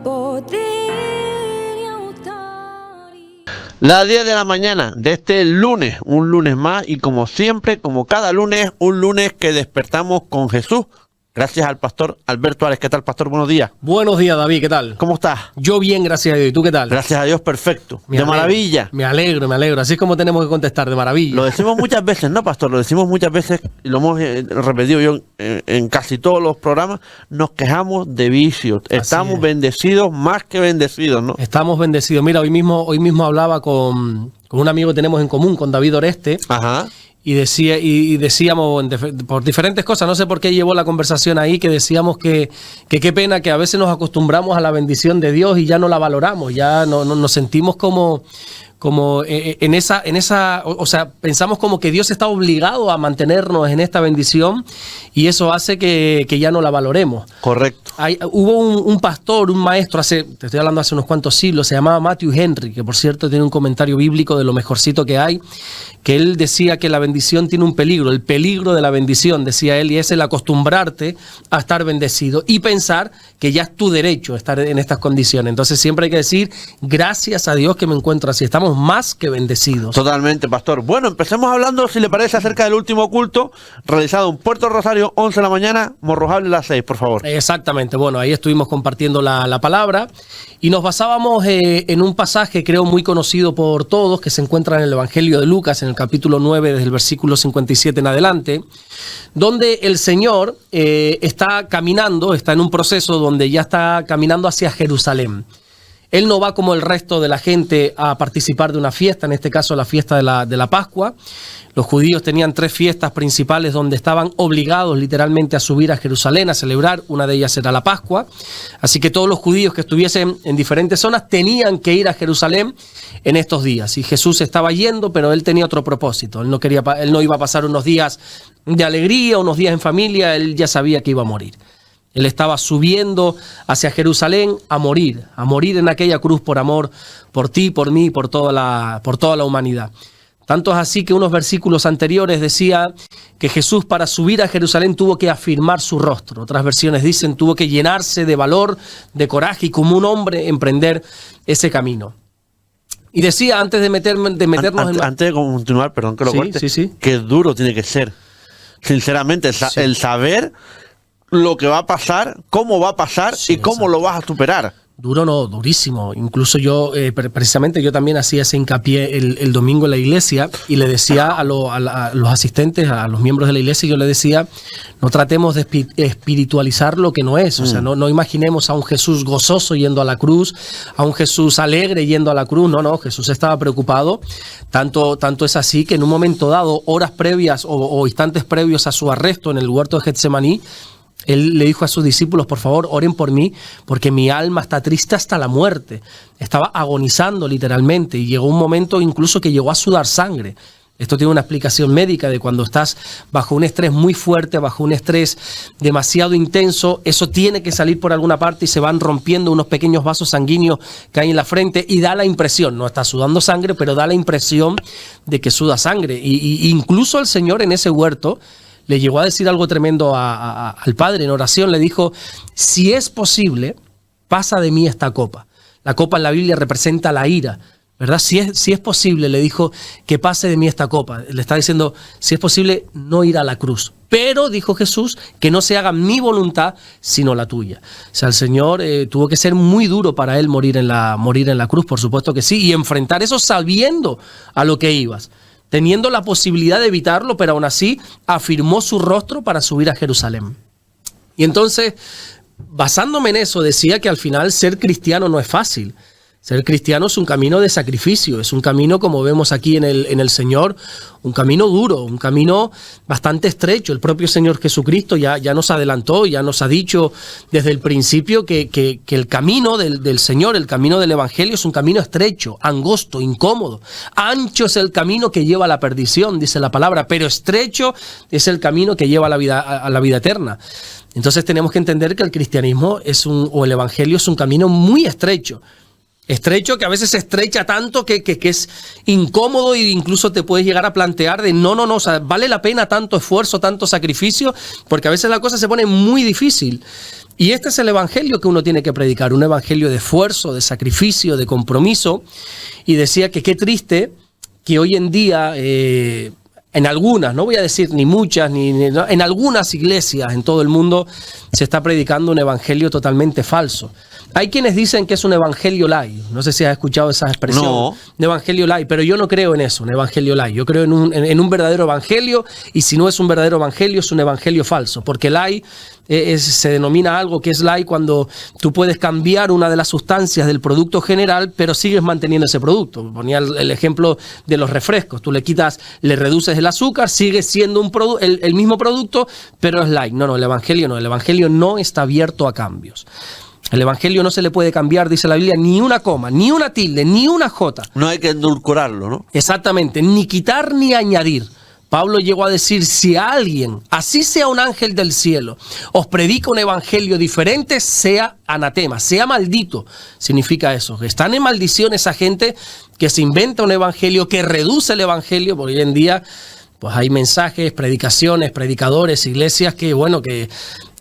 poder y autoridad. Las 10 de la mañana de este lunes, un lunes más, y como siempre, como cada lunes, un lunes que despertamos con Jesús. Gracias al pastor Alberto Árez. ¿Qué tal, pastor? Buenos días. Buenos días, David. ¿Qué tal? ¿Cómo estás? Yo bien, gracias a Dios. ¿Y tú qué tal? Gracias a Dios, perfecto. Me De alegro, maravilla. Me alegro. Así es como tenemos que contestar, de maravilla. Lo decimos muchas veces, ¿no, pastor? Lo decimos muchas veces y lo hemos repetido yo en casi todos los programas. Nos quejamos de vicios. Estamos bendecidos, más que bendecidos, ¿no? Estamos bendecidos. Mira, hoy mismo hablaba con un amigo que tenemos en común, con David Oreste. Ajá. Y decíamos por diferentes cosas, no sé por qué llevó la conversación ahí, que decíamos que qué pena que a veces nos acostumbramos a la bendición de Dios y ya no la valoramos, ya no nos sentimos como en esa, o sea, pensamos como que Dios está obligado a mantenernos en esta bendición y eso hace que ya no la valoremos. Correcto. Hubo un pastor, un maestro, te estoy hablando hace unos cuantos siglos, se llamaba Matthew Henry, que por cierto tiene un comentario bíblico de lo mejorcito que hay, que él decía que la bendición tiene un peligro, el peligro de la bendición, decía él, y es el acostumbrarte a estar bendecido y pensar que ya es tu derecho estar en estas condiciones. Entonces siempre hay que decir, gracias a Dios que me encuentro así, estamos más que bendecidos. Totalmente, pastor. Bueno, empecemos hablando, si le parece, acerca del último culto realizado en Puerto Rosario, 11 de la mañana, Morrojable las 6, por favor. Exactamente, bueno, ahí estuvimos compartiendo la palabra y nos basábamos en un pasaje, creo, muy conocido por todos, que se encuentra en el Evangelio de Lucas, en el capítulo 9, desde el versículo 57 en adelante, donde el Señor está caminando, está en un proceso donde ya está caminando hacia Jerusalén. Él no va como el resto de la gente a participar de una fiesta, en este caso la fiesta de la Pascua. Los judíos tenían 3 fiestas principales donde estaban obligados literalmente a subir a Jerusalén a celebrar. Una de ellas era la Pascua. Así que todos los judíos que estuviesen en diferentes zonas tenían que ir a Jerusalén en estos días. Y Jesús estaba yendo, pero él tenía otro propósito. Él no iba a pasar unos días de alegría, unos días en familia. Él ya sabía que iba a morir. Él estaba subiendo hacia Jerusalén a morir en aquella cruz por amor, por ti, por mí, por toda la humanidad. Tanto es así que unos versículos anteriores decía que Jesús para subir a Jerusalén tuvo que afirmar su rostro. Otras versiones dicen tuvo que llenarse de valor, de coraje y como un hombre emprender ese camino. Y decía antes de meternos antes de continuar, perdón que lo corte, sí. Qué duro tiene que ser. Sinceramente, el saber lo que va a pasar, cómo va a pasar y cómo lo vas a superar. Duro no, durísimo. Incluso yo, precisamente yo también hacía ese hincapié el domingo en la iglesia y le decía a los asistentes, a los miembros de la iglesia, yo le decía, no tratemos de espiritualizar lo que no es. O sea, no imaginemos a un Jesús gozoso yendo a la cruz, a un Jesús alegre yendo a la cruz. No, Jesús estaba preocupado. Tanto es así que en un momento dado, horas previas o instantes previos a su arresto en el huerto de Getsemaní, él le dijo a sus discípulos, por favor, oren por mí, porque mi alma está triste hasta la muerte. Estaba agonizando literalmente y llegó un momento incluso que llegó a sudar sangre. Esto tiene una explicación médica de cuando estás bajo un estrés muy fuerte, bajo un estrés demasiado intenso, eso tiene que salir por alguna parte y se van rompiendo unos pequeños vasos sanguíneos que hay en la frente y da la impresión, no está sudando sangre, pero da la impresión de que suda sangre. Y incluso el Señor en ese huerto le llegó a decir algo tremendo al Padre en oración. Le dijo, si es posible, pasa de mí esta copa. La copa en la Biblia representa la ira, ¿verdad? Si es posible, le dijo, que pase de mí esta copa. Le está diciendo, si es posible, no ir a la cruz. Pero, dijo Jesús, que no se haga mi voluntad, sino la tuya. O sea, el Señor tuvo que ser muy duro para él morir en la cruz, por supuesto que sí, y enfrentar eso sabiendo a lo que ibas, teniendo la posibilidad de evitarlo, pero aún así afirmó su rostro para subir a Jerusalén. Y entonces, basándome en eso, decía que al final ser cristiano no es fácil. Ser cristiano es un camino de sacrificio, es un camino, como vemos aquí en el Señor, un camino duro, un camino bastante estrecho. El propio Señor Jesucristo ya nos adelantó, ya nos ha dicho desde el principio que el camino del Señor, el camino del Evangelio es un camino estrecho, angosto, incómodo. Ancho es el camino que lleva a la perdición, dice la palabra, pero estrecho es el camino que lleva a la vida eterna. Entonces tenemos que entender que el cristianismo o el Evangelio es un camino muy estrecho. Estrecho, que a veces se estrecha tanto que es incómodo, e incluso te puedes llegar a plantear de no, o sea, vale la pena tanto esfuerzo, tanto sacrificio, porque a veces la cosa se pone muy difícil. Y este es el evangelio que uno tiene que predicar, un evangelio de esfuerzo, de sacrificio, de compromiso. Y decía que qué triste que hoy en día, en algunas, no voy a decir ni muchas, no, en algunas iglesias en todo el mundo se está predicando un evangelio totalmente falso. Hay quienes dicen que es un evangelio light. No sé si has escuchado esa expresión. No. Un evangelio light, pero yo no creo en eso, un evangelio light. Yo creo en un verdadero evangelio, y si no es un verdadero evangelio, es un evangelio falso. Porque light se denomina algo que es light cuando tú puedes cambiar una de las sustancias del producto general, pero sigues manteniendo ese producto. Ponía el ejemplo de los refrescos. Tú le reduces el azúcar, sigue siendo el mismo producto, pero es light. No, el evangelio no. El evangelio no está abierto a cambios. El evangelio no se le puede cambiar, dice la Biblia, ni una coma, ni una tilde, ni una jota. No hay que endulcorarlo, ¿no? Exactamente, ni quitar ni añadir. Pablo llegó a decir, si alguien, así sea un ángel del cielo, os predica un evangelio diferente, sea anatema, sea maldito. Significa eso, que están en maldición esa gente que se inventa un evangelio, que reduce el evangelio, porque hoy en día pues hay mensajes, predicaciones, predicadores, iglesias que, bueno, que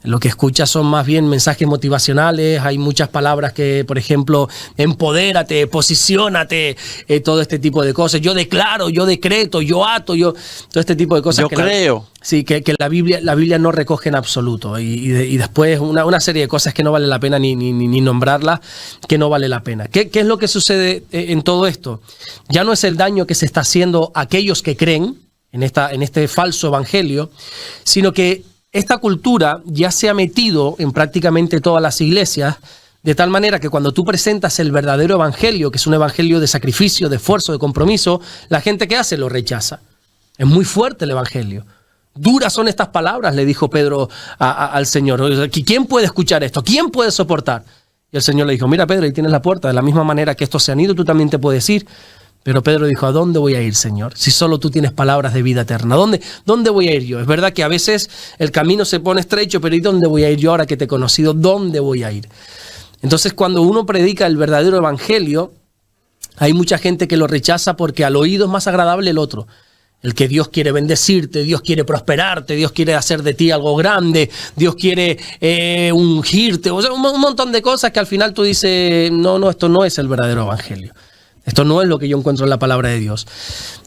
lo que escuchas son más bien mensajes motivacionales. Hay muchas palabras que, por ejemplo, empodérate, posiciónate, todo este tipo de cosas. Yo declaro, yo decreto, yo ato, todo este tipo de cosas. Yo creo. Sí, que la Biblia no recoge en absoluto. Y después una serie de cosas que no vale la pena ni nombrarlas, que no vale la pena. ¿Qué es lo que sucede en todo esto? Ya no es el daño que se está haciendo a aquellos que creen en este falso evangelio, sino que esta cultura ya se ha metido en prácticamente todas las iglesias, de tal manera que cuando tú presentas el verdadero evangelio, que es un evangelio de sacrificio, de esfuerzo, de compromiso, la gente que hace lo rechaza. Es muy fuerte el evangelio. Duras son estas palabras, le dijo Pedro al Señor. ¿Quién puede escuchar esto? ¿Quién puede soportar? Y el Señor le dijo, mira Pedro, ahí tienes la puerta. De la misma manera que estos se han ido, tú también te puedes ir. Pero Pedro dijo, ¿a dónde voy a ir, Señor? Si solo tú tienes palabras de vida eterna. ¿Dónde voy a ir yo? Es verdad que a veces el camino se pone estrecho, pero ¿y dónde voy a ir yo ahora que te he conocido? ¿Dónde voy a ir? Entonces, cuando uno predica el verdadero evangelio, hay mucha gente que lo rechaza porque al oído es más agradable el otro. El que Dios quiere bendecirte, Dios quiere prosperarte, Dios quiere hacer de ti algo grande, Dios quiere ungirte. O sea, un montón de cosas que al final tú dices, no, esto no es el verdadero evangelio. Esto no es lo que yo encuentro en la palabra de Dios.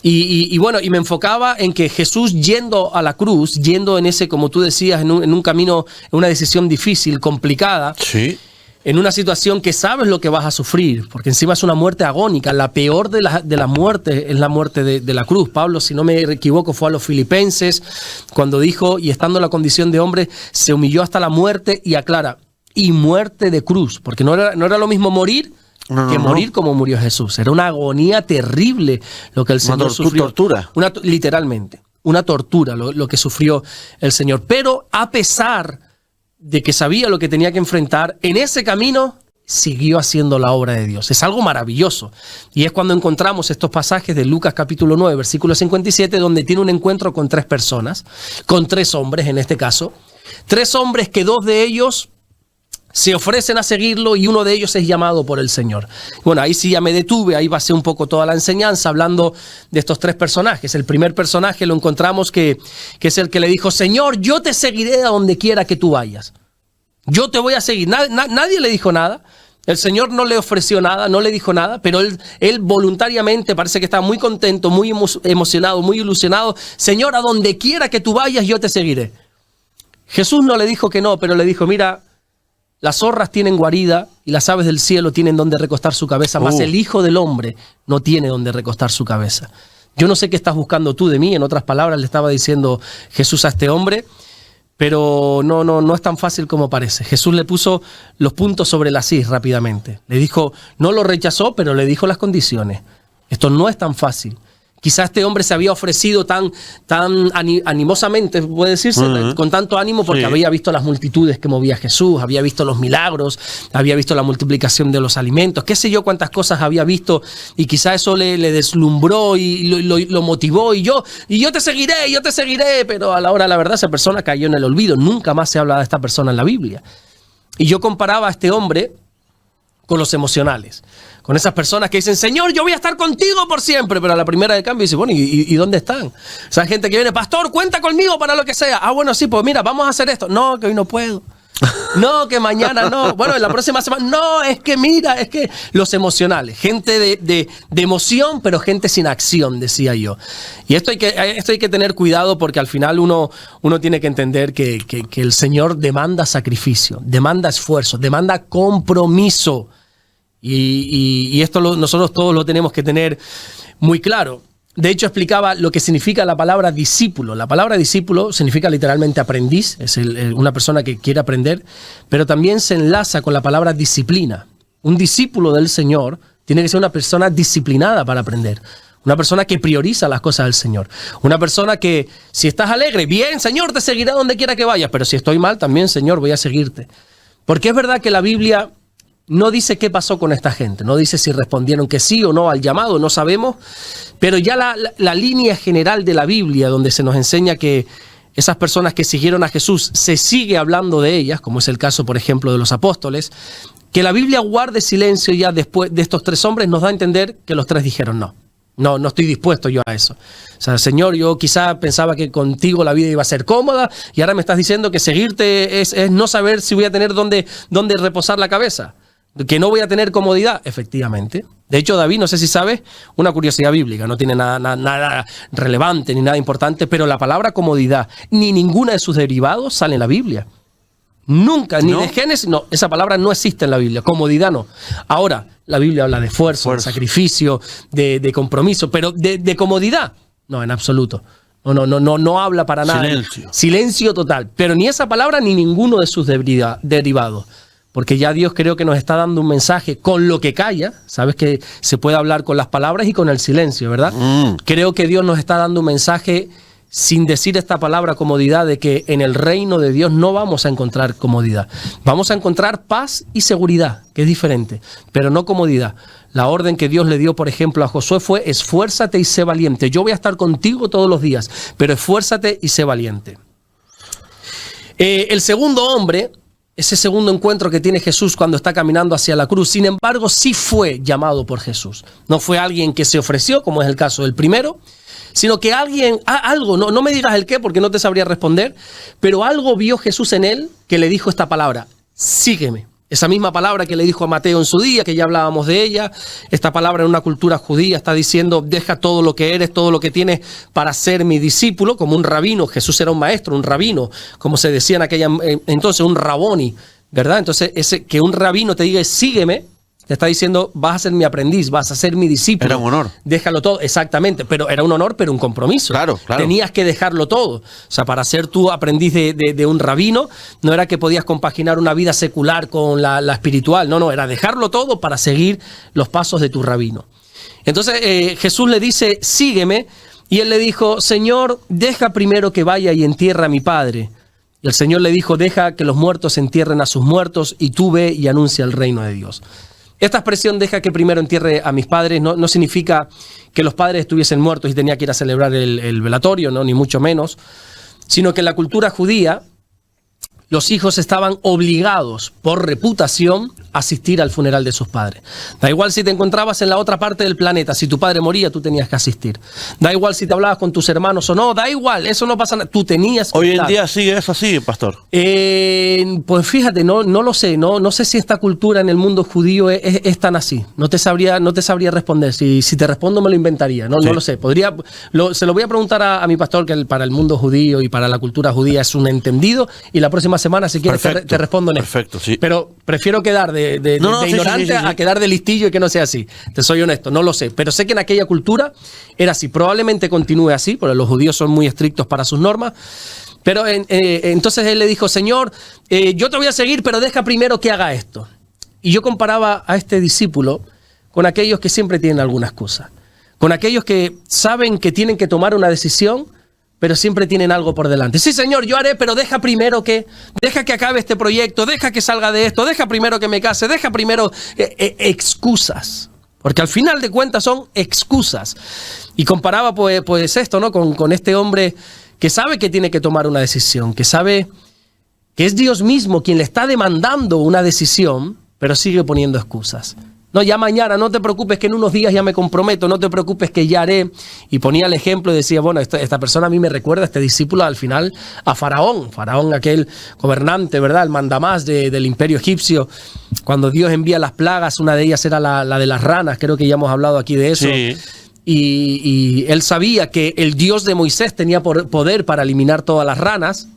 Y bueno, y me enfocaba en que Jesús yendo a la cruz, yendo en ese, como tú decías, en un camino, en una decisión difícil, complicada, Sí. en una situación que sabes lo que vas a sufrir, porque encima es una muerte agónica. La peor de la muerte es la muerte de la cruz. Pablo, si no me equivoco, fue a los Filipenses cuando dijo, y estando en la condición de hombre, se humilló hasta la muerte, y aclara, y muerte de cruz, porque no era lo mismo morir que morir como murió Jesús. Era una agonía terrible lo que el Señor sufrió. Tortura. Literalmente, una tortura lo que sufrió el Señor. Pero a pesar de que sabía lo que tenía que enfrentar, en ese camino siguió haciendo la obra de Dios. Es algo maravilloso. Y es cuando encontramos estos pasajes de Lucas capítulo 9, versículo 57, donde tiene un encuentro con 3 personas, con 3 hombres en este caso. 3 hombres que 2 de ellos se ofrecen a seguirlo y uno de ellos es llamado por el Señor. Bueno, ahí sí ya me detuve, ahí basé un poco toda la enseñanza hablando de estos 3 personajes. El primer personaje lo encontramos que es el que le dijo, Señor, yo te seguiré a donde quiera que tú vayas. Yo te voy a seguir. Nadie le dijo nada. El Señor no le ofreció nada, no le dijo nada, pero él voluntariamente parece que estaba muy contento, muy emocionado, muy ilusionado. Señor, a donde quiera que tú vayas, yo te seguiré. Jesús no le dijo que no, pero le dijo, mira, las zorras tienen guarida y las aves del cielo tienen donde recostar su cabeza, mas el Hijo del Hombre no tiene donde recostar su cabeza. Yo no sé qué estás buscando tú de mí, en otras palabras le estaba diciendo Jesús a este hombre, pero no es tan fácil como parece. Jesús le puso los puntos sobre las is rápidamente. Le dijo, no lo rechazó, pero le dijo las condiciones. Esto no es tan fácil. Quizás este hombre se había ofrecido tan animosamente, puede decirse, con tanto ánimo, porque había visto las multitudes que movía Jesús, había visto los milagros, había visto la multiplicación de los alimentos, qué sé yo cuántas cosas había visto, y quizás eso le deslumbró y lo motivó, y yo te seguiré, pero a la hora de la verdad esa persona cayó en el olvido. Nunca más se habla de esta persona en la Biblia. Y yo comparaba a este hombre con los emocionales. Con esas personas que dicen, Señor, yo voy a estar contigo por siempre. Pero a la primera de cambio dice, bueno, ¿y dónde están? Esa gente que viene, pastor, cuenta conmigo para lo que sea. Ah, bueno, sí, pues mira, vamos a hacer esto. No, que hoy no puedo. No, que mañana no. Bueno, en la próxima semana. No, es que mira, es que los emocionales. Gente de emoción, pero gente sin acción, decía yo. Y esto hay que tener cuidado porque al final uno tiene que entender que el Señor demanda sacrificio, demanda esfuerzo, demanda compromiso. Y esto nosotros todos lo tenemos que tener muy claro. De hecho, explicaba lo que significa la palabra discípulo. La palabra discípulo significa literalmente aprendiz, es una persona que quiere aprender, pero también se enlaza con la palabra disciplina. Un discípulo del Señor tiene que ser una persona disciplinada para aprender. Una persona que prioriza las cosas del Señor. Una persona que, si estás alegre, bien, Señor, te seguirá donde quiera que vayas. Pero si estoy mal, también, Señor, voy a seguirte. Porque es verdad que la Biblia no dice qué pasó con esta gente, no dice si respondieron que sí o no al llamado, no sabemos, pero ya la línea general de la Biblia, donde se nos enseña que esas personas que siguieron a Jesús, se sigue hablando de ellas, como es el caso, por ejemplo, de los apóstoles, que la Biblia guarde silencio ya después de estos 3 hombres, nos da a entender que los 3 dijeron no. No estoy dispuesto yo a eso. O sea, Señor, yo quizá pensaba que contigo la vida iba a ser cómoda y ahora me estás diciendo que seguirte es no saber si voy a tener dónde reposar la cabeza. Que no voy a tener comodidad, efectivamente. De hecho, David, no sé si sabes, una curiosidad bíblica, no tiene nada relevante ni nada importante, pero la palabra comodidad, ni ninguna de sus derivados sale en la Biblia. Nunca, ni de Génesis, no, esa palabra no existe en la Biblia, comodidad no. Ahora, la Biblia habla de esfuerzo, de sacrificio, de compromiso, pero de comodidad, no, en absoluto. No habla para nada. Silencio total, pero ni esa palabra ni ninguno de sus derivados. Porque ya Dios creo que nos está dando un mensaje con lo que calla. Sabes que se puede hablar con las palabras y con el silencio, ¿verdad? Creo que Dios nos está dando un mensaje sin decir esta palabra comodidad, de que en el reino de Dios no vamos a encontrar comodidad. Vamos a encontrar paz y seguridad, que es diferente, pero no comodidad. La orden que Dios le dio, por ejemplo, a Josué fue: esfuérzate y sé valiente. Yo voy a estar contigo todos los días, pero esfuérzate y sé valiente. El segundo hombre, ese segundo encuentro que tiene Jesús cuando está caminando hacia la cruz, sin embargo, sí fue llamado por Jesús. No fue alguien que se ofreció, como es el caso del primero, sino que algo, no me digas el qué porque no te sabría responder, pero algo vio Jesús en él que le dijo esta palabra: sígueme. Esa misma palabra que le dijo a Mateo en su día, que ya hablábamos de ella. Esta palabra en una cultura judía está diciendo: deja todo lo que eres, todo lo que tienes para ser mi discípulo, como un rabino. Jesús era un maestro, un rabino, como se decía en aquella entonces, un raboni, ¿verdad? Entonces, que un rabino te diga sígueme, te está diciendo: vas a ser mi aprendiz, vas a ser mi discípulo. Era un honor. Déjalo todo, exactamente, pero era un honor, pero un compromiso. Claro. Tenías que dejarlo todo. O sea, para ser tú aprendiz de un rabino, no era que podías compaginar una vida secular con la espiritual. No, era dejarlo todo para seguir los pasos de tu rabino. Entonces Jesús le dice: sígueme, y él le dijo: Señor, deja primero que vaya y entierre a mi padre. Y el Señor le dijo: deja que los muertos entierren a sus muertos, y tú ve y anuncia el reino de Dios. Esta expresión, deja que primero entierre a mis padres, no significa que los padres estuviesen muertos y tenía que ir a celebrar el velatorio, no, ni mucho menos, sino que en la cultura judía los hijos estaban obligados por reputación a asistir al funeral de sus padres. Da igual si te encontrabas en la otra parte del planeta, si tu padre moría, tú tenías que asistir. Da igual si te hablabas con tus hermanos o no, da igual, eso no pasa nada, tú tenías que Hoy estar. en día sigue eso así, pastor. Pues fíjate, no lo sé, no sé si esta cultura en el mundo judío es tan así. No te sabría responder. Si te respondo me lo inventaría, no lo sé. Se lo voy a preguntar a mi pastor, que para el mundo judío y para la cultura judía es un entendido, y la próxima semana, si quieres, te respondo en esto. Perfecto, sí. Pero prefiero quedar de ignorante sí. a quedar de listillo y que no sea así. Te soy honesto, no lo sé. Pero sé que en aquella cultura era así. Probablemente continúe así, porque los judíos son muy estrictos para sus normas. Pero entonces él le dijo: Señor, yo te voy a seguir, pero deja primero que haga esto. Y yo comparaba a este discípulo con aquellos que siempre tienen alguna excusa. Con aquellos que saben que tienen que tomar una decisión, pero siempre tienen algo por delante. Sí, Señor, yo haré, pero deja que acabe este proyecto, deja que salga de esto, deja primero que me case, deja primero excusas. Porque al final de cuentas son excusas. Y comparaba pues esto, ¿no? Con este hombre que sabe que tiene que tomar una decisión, que sabe que es Dios mismo quien le está demandando una decisión, pero sigue poniendo excusas. No, ya mañana, no te preocupes que en unos días ya me comprometo, no te preocupes que ya haré. Y ponía el ejemplo y decía, bueno, esta persona a mí me recuerda, este discípulo al final, a Faraón. Faraón, aquel gobernante, ¿verdad? El mandamás del imperio egipcio. Cuando Dios envía las plagas, una de ellas era la de las ranas, creo que ya hemos hablado aquí de eso. Sí. Y él sabía que el Dios de Moisés tenía poder para eliminar todas las ranas.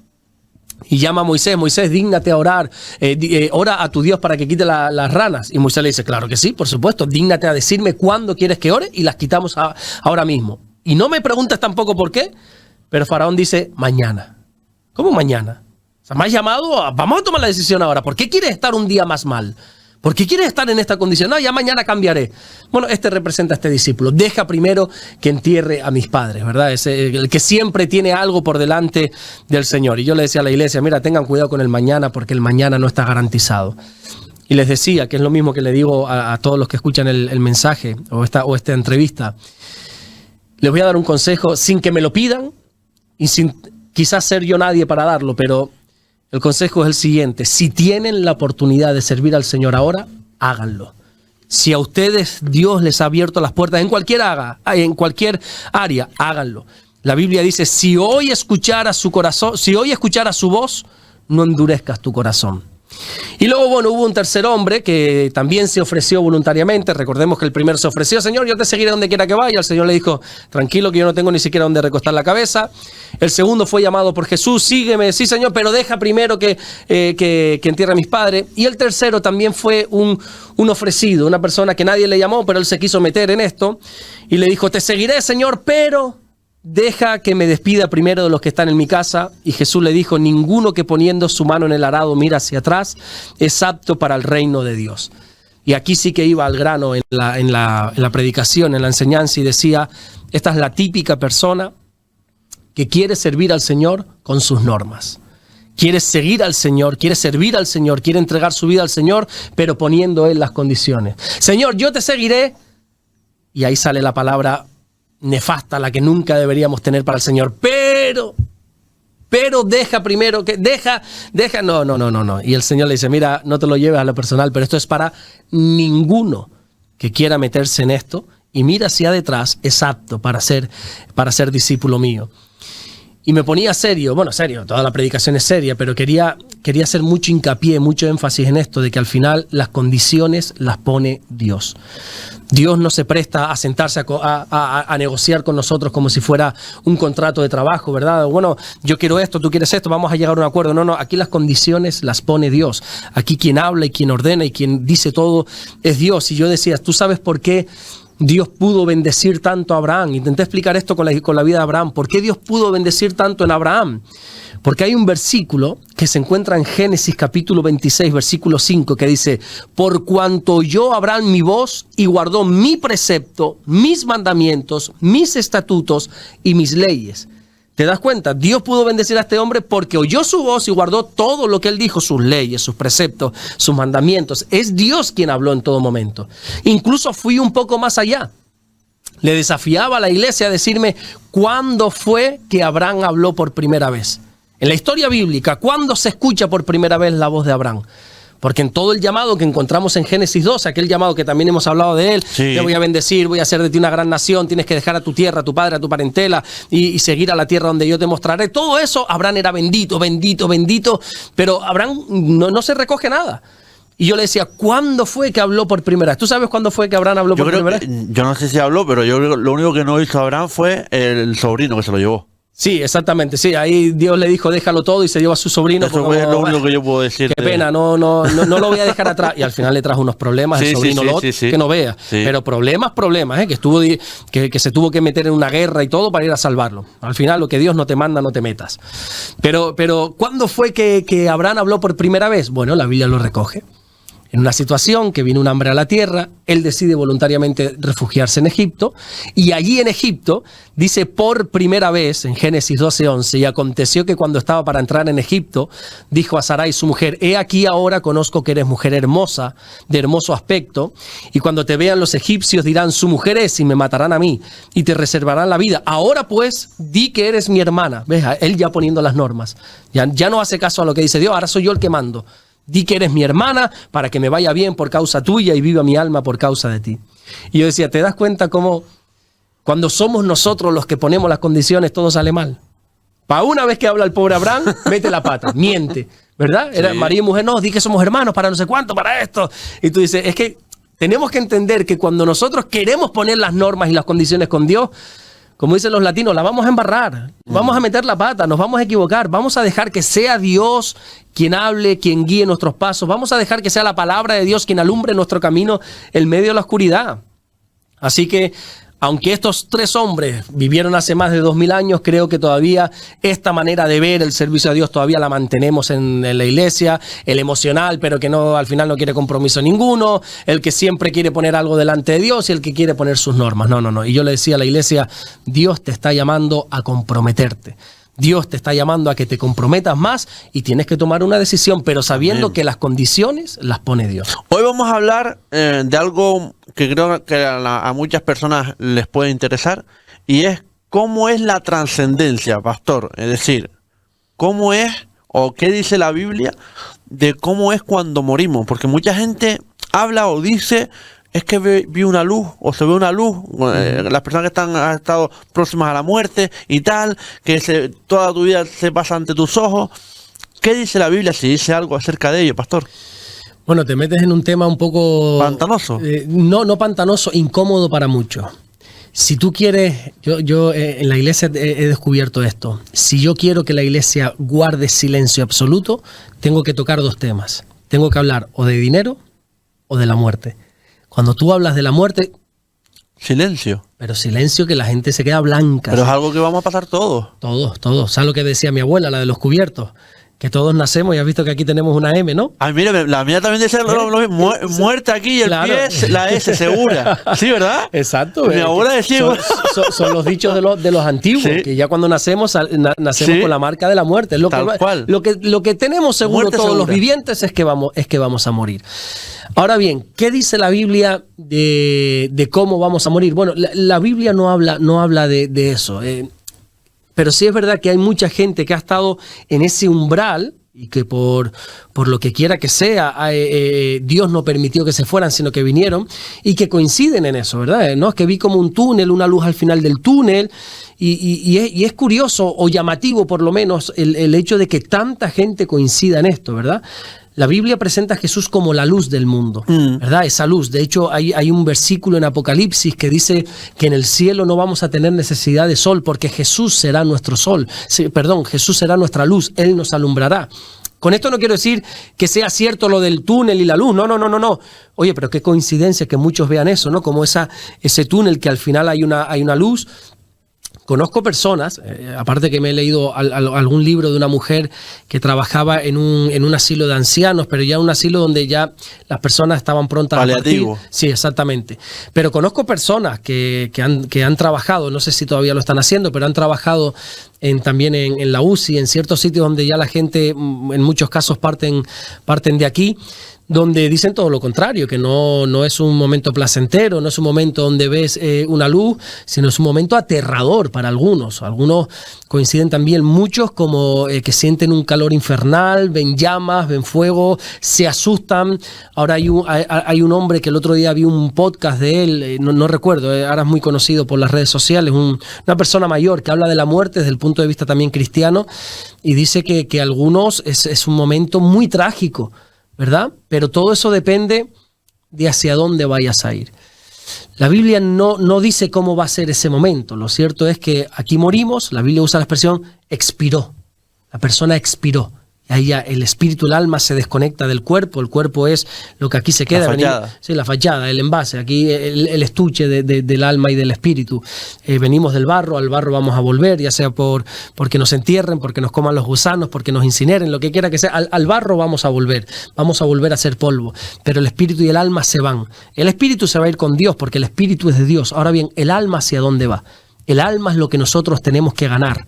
Y llama a Moisés, Moisés, dígnate a orar, ora a tu Dios para que quite las ranas. Y Moisés le dice, claro que sí, por supuesto, dígnate a decirme cuándo quieres que ore y las quitamos ahora mismo. Y no me preguntes tampoco por qué, pero Faraón dice, mañana. ¿Cómo mañana? O sea, me has llamado, vamos a tomar la decisión ahora. ¿Por qué quieres estar un día más mal? ¿Por qué quieres estar en esta condición? No, ya mañana cambiaré. Bueno, este representa a este discípulo. Deja primero que entierre a mis padres, ¿verdad? Es el que siempre tiene algo por delante del Señor. Y yo le decía a la iglesia, mira, tengan cuidado con el mañana porque el mañana no está garantizado. Y les decía, que es lo mismo que le digo a todos los que escuchan el mensaje o esta entrevista. Les voy a dar un consejo sin que me lo pidan y sin quizás ser yo nadie para darlo, pero el consejo es el siguiente: si tienen la oportunidad de servir al Señor ahora, háganlo. Si a ustedes Dios les ha abierto las puertas en cualquier área, háganlo. La Biblia dice, si hoy escuchara su corazón, si hoy escuchara su voz, no endurezcas tu corazón. Y luego, bueno, hubo un tercer hombre que también se ofreció voluntariamente. Recordemos que el primero se ofreció, Señor, yo te seguiré donde quiera que vaya. El Señor le dijo, tranquilo que yo no tengo ni siquiera donde recostar la cabeza. El segundo fue llamado por Jesús, sígueme, sí Señor, pero deja primero que entierre a mis padres. Y el tercero también fue un ofrecido, una persona que nadie le llamó, pero él se quiso meter en esto. Y le dijo, te seguiré, Señor, pero deja que me despida primero de los que están en mi casa. Y Jesús le dijo, ninguno que poniendo su mano en el arado mira hacia atrás es apto para el reino de Dios. Y aquí sí que iba al grano en la predicación, en la enseñanza, y decía, esta es la típica persona que quiere servir al Señor con sus normas. Quiere seguir al Señor, quiere servir al Señor, quiere entregar su vida al Señor, pero poniendo Él las condiciones. Señor, yo te seguiré. Y ahí sale la palabra nefasta, la que nunca deberíamos tener para el Señor. Pero deja primero que, deja, no. Y el Señor le dice, mira, no te lo lleves a lo personal, pero esto es para ninguno que quiera meterse en esto y mira hacia detrás, es apto para ser discípulo mío. Y me ponía serio, toda la predicación es seria, pero quería hacer mucho hincapié, mucho énfasis en esto, de que al final las condiciones las pone Dios. Dios no se presta a sentarse a negociar con nosotros como si fuera un contrato de trabajo, ¿verdad? Bueno, yo quiero esto, tú quieres esto, vamos a llegar a un acuerdo. No, aquí las condiciones las pone Dios. Aquí quien habla y quien ordena y quien dice todo es Dios. Y yo decía, ¿tú sabes por qué Dios pudo bendecir tanto a Abraham? Intenté explicar esto con la vida de Abraham. ¿Por qué Dios pudo bendecir tanto en Abraham? Porque hay un versículo que se encuentra en Génesis capítulo 26, versículo 5, que dice, por cuanto oyó Abraham mi voz y guardó mi precepto, mis mandamientos, mis estatutos y mis leyes. ¿Te das cuenta? Dios pudo bendecir a este hombre porque oyó su voz y guardó todo lo que él dijo, sus leyes, sus preceptos, sus mandamientos. Es Dios quien habló en todo momento. Incluso fui un poco más allá. Le desafiaba a la iglesia a decirme cuándo fue que Abraham habló por primera vez. En la historia bíblica, ¿cuándo se escucha por primera vez la voz de Abraham? Porque en todo el llamado que encontramos en Génesis 12, aquel llamado que también hemos hablado de él, sí, te voy a bendecir, voy a hacer de ti una gran nación, tienes que dejar a tu tierra, a tu padre, a tu parentela y seguir a la tierra donde yo te mostraré. Todo eso, Abraham era bendito, pero Abraham no se recoge nada. Y yo le decía, ¿cuándo fue que habló por primera vez? ¿Tú sabes cuándo fue que Abraham habló por primera vez? Yo no sé si habló, pero yo lo único que no hizo Abraham fue el sobrino que se lo llevó. Sí, exactamente, sí, ahí Dios le dijo déjalo todo y se llevó a su sobrino. Eso es lo único que yo puedo decir. Qué pena, no lo voy a dejar atrás. Y al final le trajo unos problemas, el sobrino Lot, que no vea. Sí. Pero problemas, que se tuvo que meter en una guerra y todo para ir a salvarlo. Al final lo que Dios no te manda, no te metas. Pero ¿cuándo fue que Abraham habló por primera vez? Bueno, la Biblia lo recoge. En una situación que vino un hambre a la tierra, él decide voluntariamente refugiarse en Egipto, y allí en Egipto dice por primera vez, en Génesis 12:11, y aconteció que cuando estaba para entrar en Egipto, dijo a Sarai su mujer, he aquí ahora conozco que eres mujer hermosa, de hermoso aspecto, y cuando te vean los egipcios dirán, su mujer es, y me matarán a mí, y te reservarán la vida. Ahora pues, di que eres mi hermana. ¿Ves? Él ya poniendo las normas, ya no hace caso a lo que dice Dios, ahora soy yo el que mando. Di que eres mi hermana para que me vaya bien por causa tuya y viva mi alma por causa de ti. Y yo decía, ¿te das cuenta cómo cuando somos nosotros los que ponemos las condiciones todo sale mal? Para una vez que habla el pobre Abraham, mete la pata, miente, ¿verdad? Era María y mujer, no, di que somos hermanos para no sé cuánto, para esto. Y tú dices, es que tenemos que entender que cuando nosotros queremos poner las normas y las condiciones con Dios, como dicen los latinos, la vamos a embarrar, vamos a meter la pata, nos vamos a equivocar, vamos a dejar que sea Dios quien hable, quien guíe nuestros pasos, vamos a dejar que sea la palabra de Dios quien alumbre nuestro camino en medio de la oscuridad. Así que, aunque estos 3 hombres vivieron hace más de 2000 años, creo que todavía esta manera de ver el servicio a Dios todavía la mantenemos en la iglesia, el emocional, pero que no al final no quiere compromiso ninguno, el que siempre quiere poner algo delante de Dios y el que quiere poner sus normas. No. Y yo le decía a la iglesia, Dios te está llamando a comprometerte. Dios te está llamando a que te comprometas más y tienes que tomar una decisión, pero sabiendo que las condiciones las pone Dios. Hoy vamos a hablar de algo que creo que a muchas personas les puede interesar, y es cómo es la trascendencia, pastor. Es decir, cómo es o qué dice la Biblia de cómo es cuando morimos. Porque mucha gente habla o dice, es que vi una luz o se ve una luz, las personas que han estado próximas a la muerte y tal, que toda tu vida se pasa ante tus ojos. ¿Qué dice la Biblia si dice algo acerca de ello, pastor? Bueno, te metes en un tema un poco... ¿Pantanoso? No pantanoso, incómodo para muchos. Si tú quieres, yo en la iglesia he descubierto esto. Si yo quiero que la iglesia guarde silencio absoluto, tengo que tocar 2 temas. Tengo que hablar o de dinero o de la muerte. Cuando tú hablas de la muerte... Silencio. Pero silencio, que la gente se queda blanca. Pero es algo que vamos a pasar todos. Todos. ¿Sabes lo que decía mi abuela, la de los cubiertos? Que todos nacemos, y has visto que aquí tenemos una M, ¿no? Ay, mira, la mía también decía muerte aquí y el claro. pie, la S segura. ¿Sí, verdad? Exacto. Mi abuela decía... Son los dichos de los antiguos, sí. Que ya cuando nacemos, nacemos con la marca de la muerte. Es lo que tenemos seguro muerte todos segura. Los vivientes es que vamos a morir. Ahora bien, ¿qué dice la Biblia de cómo vamos a morir? Bueno, la Biblia no habla de eso. Pero sí es verdad que hay mucha gente que ha estado en ese umbral y que por lo que quiera que sea, Dios no permitió que se fueran, sino que vinieron, y que coinciden en eso, ¿verdad? ¿No? Es que vi como un túnel, una luz al final del túnel, y es curioso o llamativo por lo menos el hecho de que tanta gente coincida en esto, ¿verdad? La Biblia presenta a Jesús como la luz del mundo, ¿verdad? Esa luz. De hecho, hay un versículo en Apocalipsis que dice que en el cielo no vamos a tener necesidad de sol porque Jesús será nuestro sol. Jesús será nuestra luz, Él nos alumbrará. Con esto no quiero decir que sea cierto lo del túnel y la luz, no. Oye, pero qué coincidencia que muchos vean eso, ¿no? Como ese túnel que al final hay una luz. Conozco personas, aparte que me he leído algún libro de una mujer que trabajaba en un asilo de ancianos, pero ya un asilo donde ya las personas estaban prontas paliativo. A partir. Sí, exactamente. Pero conozco personas que han trabajado, no sé si todavía lo están haciendo, pero han trabajado también en la UCI, en ciertos sitios donde ya la gente, en muchos casos, parten de aquí, donde dicen todo lo contrario, que no es un momento placentero, no es un momento donde ves una luz, sino es un momento aterrador para algunos. Algunos coinciden también muchos como que sienten un calor infernal, ven llamas, ven fuego, se asustan. Ahora hay un hombre que el otro día vi un podcast de él, no recuerdo, ahora es muy conocido por las redes sociales, una persona mayor que habla de la muerte desde el punto de vista también cristiano, y dice que algunos es un momento muy trágico, ¿verdad? Pero todo eso depende de hacia dónde vayas a ir. La Biblia no dice cómo va a ser ese momento. Lo cierto es que aquí morimos, la Biblia usa la expresión expiró. La persona expiró. Ahí ya el espíritu, el alma se desconecta del cuerpo. El cuerpo es lo que aquí se queda. La fachada. Sí, la fachada, el envase. Aquí el estuche del alma y del espíritu. Venimos del barro, al barro vamos a volver, ya sea porque nos entierren, porque nos coman los gusanos, porque nos incineren, lo que quiera que sea. Al barro vamos a volver a ser polvo. Pero el espíritu y el alma se van. El espíritu se va a ir con Dios porque el espíritu es de Dios. Ahora bien, el alma ¿hacia dónde va? El alma es lo que nosotros tenemos que ganar.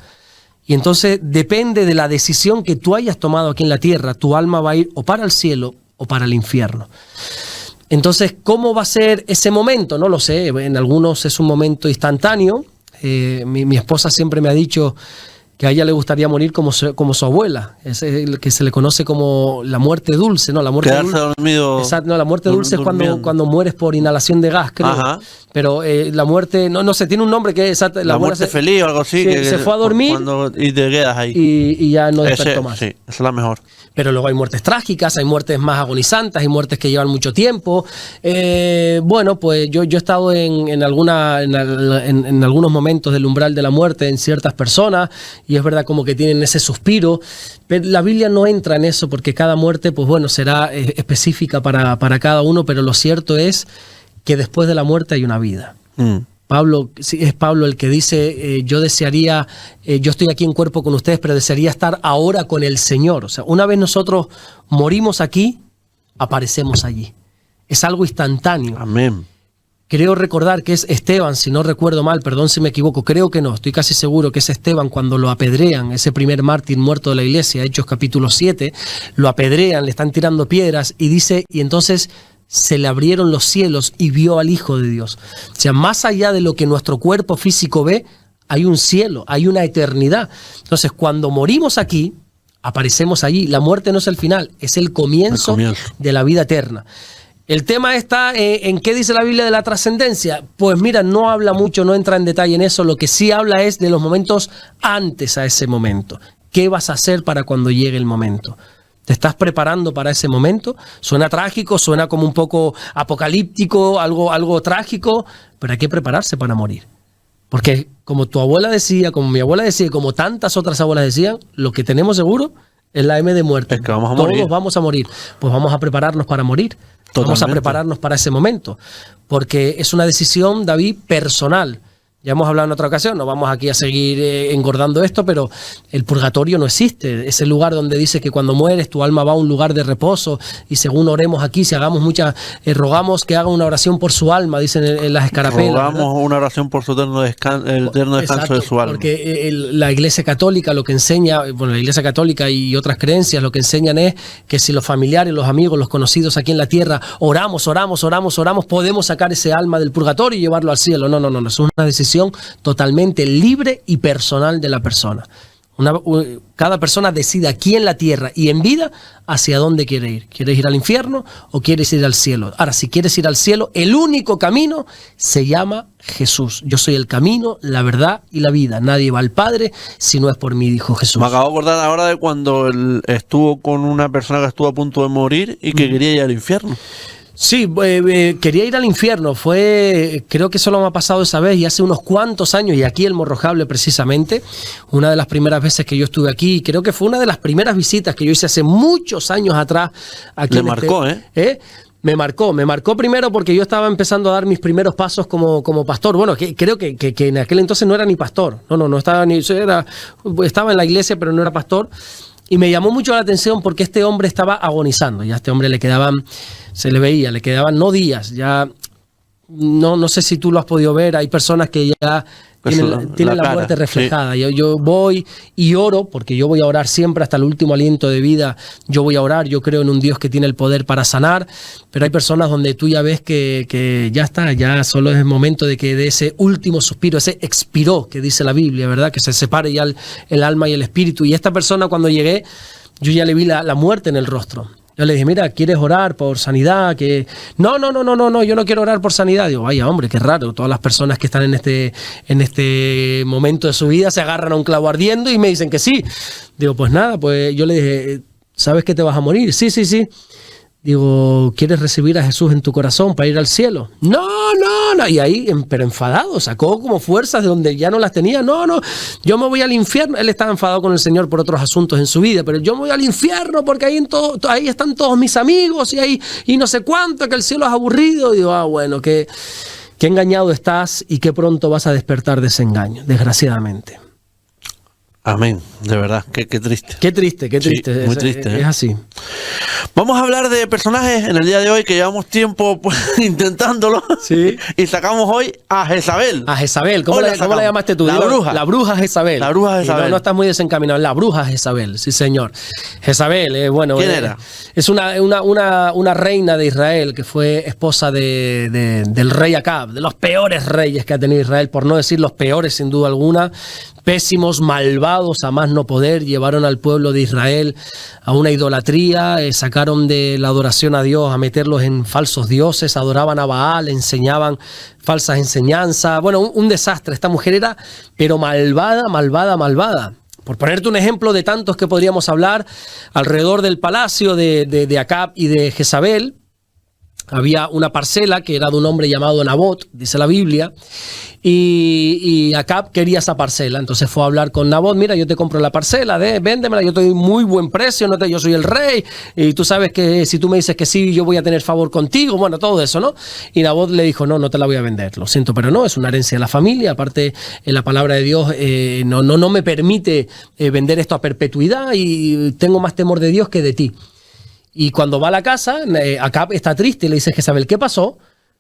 Y entonces depende de la decisión que tú hayas tomado aquí en la tierra, tu alma va a ir o para el cielo o para el infierno. Entonces, ¿cómo va a ser ese momento? No lo sé, en algunos es un momento instantáneo. Mi esposa siempre me ha dicho que a ella le gustaría morir como su abuela. Es el que se le conoce como la muerte dulce, ¿no? La muerte Quedarse dulce. dormido. Exacto, no, la muerte dulce es durmiendo. cuando mueres por inhalación de gas, creo. Ajá. Pero la muerte, no sé, tiene un nombre que es La abuela muerte feliz o algo así. se fue a dormir y te quedas ahí. y ya no despertó más. Sí, esa es la mejor. Pero luego hay muertes trágicas, hay muertes más agonizantes, hay muertes que llevan mucho tiempo. Bueno, pues yo he estado en algunos momentos del umbral de la muerte en ciertas personas y es verdad como que tienen ese suspiro, pero la Biblia no entra en eso porque cada muerte, pues bueno, será específica para cada uno, pero lo cierto es que después de la muerte hay una vida. Pablo, sí, es Pablo el que dice, yo desearía, yo estoy aquí en cuerpo con ustedes, pero desearía estar ahora con el Señor. O sea, una vez nosotros morimos aquí, aparecemos allí. Es algo instantáneo. Amén. Creo recordar que es Esteban, si no recuerdo mal, perdón si me equivoco, creo que no, estoy casi seguro que es Esteban cuando lo apedrean, ese primer mártir muerto de la iglesia, Hechos capítulo 7, lo apedrean, le están tirando piedras y dice, y entonces se le abrieron los cielos y vio al Hijo de Dios. O sea, más allá de lo que nuestro cuerpo físico ve, hay un cielo, hay una eternidad. Entonces, cuando morimos aquí, aparecemos allí. La muerte no es el final, es el comienzo de la vida eterna. El tema está en qué dice la Biblia de la trascendencia. Pues mira, no habla mucho, no entra en detalle en eso. Lo que sí habla es de los momentos antes a ese momento. ¿Qué vas a hacer para cuando llegue el momento? ¿Te estás preparando para ese momento? Suena trágico, suena como un poco apocalíptico, algo trágico, pero hay que prepararse para morir. Porque como tu abuela decía, como mi abuela decía, y como tantas otras abuelas decían, lo que tenemos seguro es la M de muerte. Es que vamos a Todos morir. vamos a morir. Pues vamos a prepararnos para morir. Vamos a prepararnos para ese momento. Porque es una decisión, David, personal. Ya hemos hablado en otra ocasión, no vamos aquí a seguir engordando esto, pero el purgatorio no existe. Es el lugar donde dice que cuando mueres tu alma va a un lugar de reposo y según oremos aquí, si hagamos rogamos que haga una oración por su alma, dicen en las escarapelas. Rogamos ¿verdad? una oración por su eterno descanso Exacto, de su alma. Porque la Iglesia Católica lo que enseña, bueno, la Iglesia Católica y otras creencias lo que enseñan es que si los familiares, los amigos, los conocidos aquí en la tierra oramos, podemos sacar ese alma del purgatorio y llevarlo al cielo. No, es una decisión totalmente libre y personal de la persona. Cada persona decide aquí en la tierra y en vida hacia dónde quiere ir. ¿Quieres ir al infierno o quieres ir al cielo? Ahora, si quieres ir al cielo, el único camino se llama Jesús. Yo soy el camino, la verdad y la vida. Nadie va al Padre si no es por mí, dijo Jesús. Me acabo de acordar ahora de cuando él estuvo con una persona que estuvo a punto de morir y que quería ir al infierno. Sí, quería ir al infierno, creo que solo me ha pasado esa vez y hace unos cuantos años, y aquí el Morrojable precisamente, una de las primeras veces que yo estuve aquí, creo que fue una de las primeras visitas que yo hice hace muchos años atrás. Aquí Le marcó, Me marcó primero porque yo estaba empezando a dar mis primeros pasos como pastor. Bueno, creo que en aquel entonces no era ni pastor, no estaba estaba en la iglesia pero no era pastor. Y me llamó mucho la atención porque este hombre estaba agonizando. Ya a este hombre le quedaban no días, ya no sé si tú lo has podido ver, hay personas que ya tienen la muerte reflejada. Sí. Yo voy y oro, porque yo voy a orar siempre hasta el último aliento de vida. Yo voy a orar, yo creo en un Dios que tiene el poder para sanar, pero hay personas donde tú ya ves que ya está, ya solo es el momento de que de ese último suspiro, ese expiró que dice la Biblia, ¿verdad? Que se separe ya el alma y el espíritu. Y esta persona cuando llegué, yo ya le vi la muerte en el rostro. Yo le dije, mira, ¿quieres orar por sanidad? No, yo no quiero orar por sanidad. Digo, vaya hombre, qué raro. Todas las personas que están en este momento de su vida se agarran a un clavo ardiendo y me dicen que sí. Digo, pues nada, pues yo le dije, ¿sabes que te vas a morir? Sí. Digo, ¿quieres recibir a Jesús en tu corazón para ir al cielo? No. Y ahí, pero enfadado, sacó como fuerzas de donde ya no las tenía. No, yo me voy al infierno. Él estaba enfadado con el Señor por otros asuntos en su vida, pero yo me voy al infierno porque ahí están todos mis amigos y no sé cuánto, que el cielo es aburrido. Y digo, bueno, qué engañado estás y qué pronto vas a despertar de ese engaño, desgraciadamente. Amén, de verdad, qué triste. Qué triste. Sí, muy triste. Es así. Vamos a hablar de personajes en el día de hoy que llevamos tiempo pues, intentándolo. Sí. Y sacamos hoy a Jezabel. A Jezabel, ¿cómo la llamaste tú? La bruja. La bruja Jezabel. La bruja Jezabel. No, no estás muy desencaminado. La bruja Jezabel, sí señor. Jezabel, bueno. ¿Quién era? Es una reina de Israel que fue esposa del rey Acab, de los peores reyes que ha tenido Israel, por no decir los peores sin duda alguna. Pésimos, malvados, a más no poder, llevaron al pueblo de Israel a una idolatría, sacaron de la adoración a Dios a meterlos en falsos dioses, adoraban a Baal, enseñaban falsas enseñanzas. Bueno, un desastre. Esta mujer era, pero malvada, malvada, malvada. Por ponerte un ejemplo de tantos que podríamos hablar, alrededor del palacio de Acab y de Jezabel, había una parcela que era de un hombre llamado Nabot, dice la Biblia, y Acab quería esa parcela. Entonces fue a hablar con Nabot: mira, yo te compro la parcela, véndemela, yo te doy muy buen precio, yo soy el rey, y tú sabes que si tú me dices que sí, yo voy a tener favor contigo, bueno, todo eso, ¿no? Y Nabot le dijo: no te la voy a vender, lo siento, pero no, es una herencia de la familia, aparte la palabra de Dios no me permite vender esto a perpetuidad, y tengo más temor de Dios que de ti. Y cuando va a la casa, Acab está triste y le dice a Jezabel: ¿qué pasó?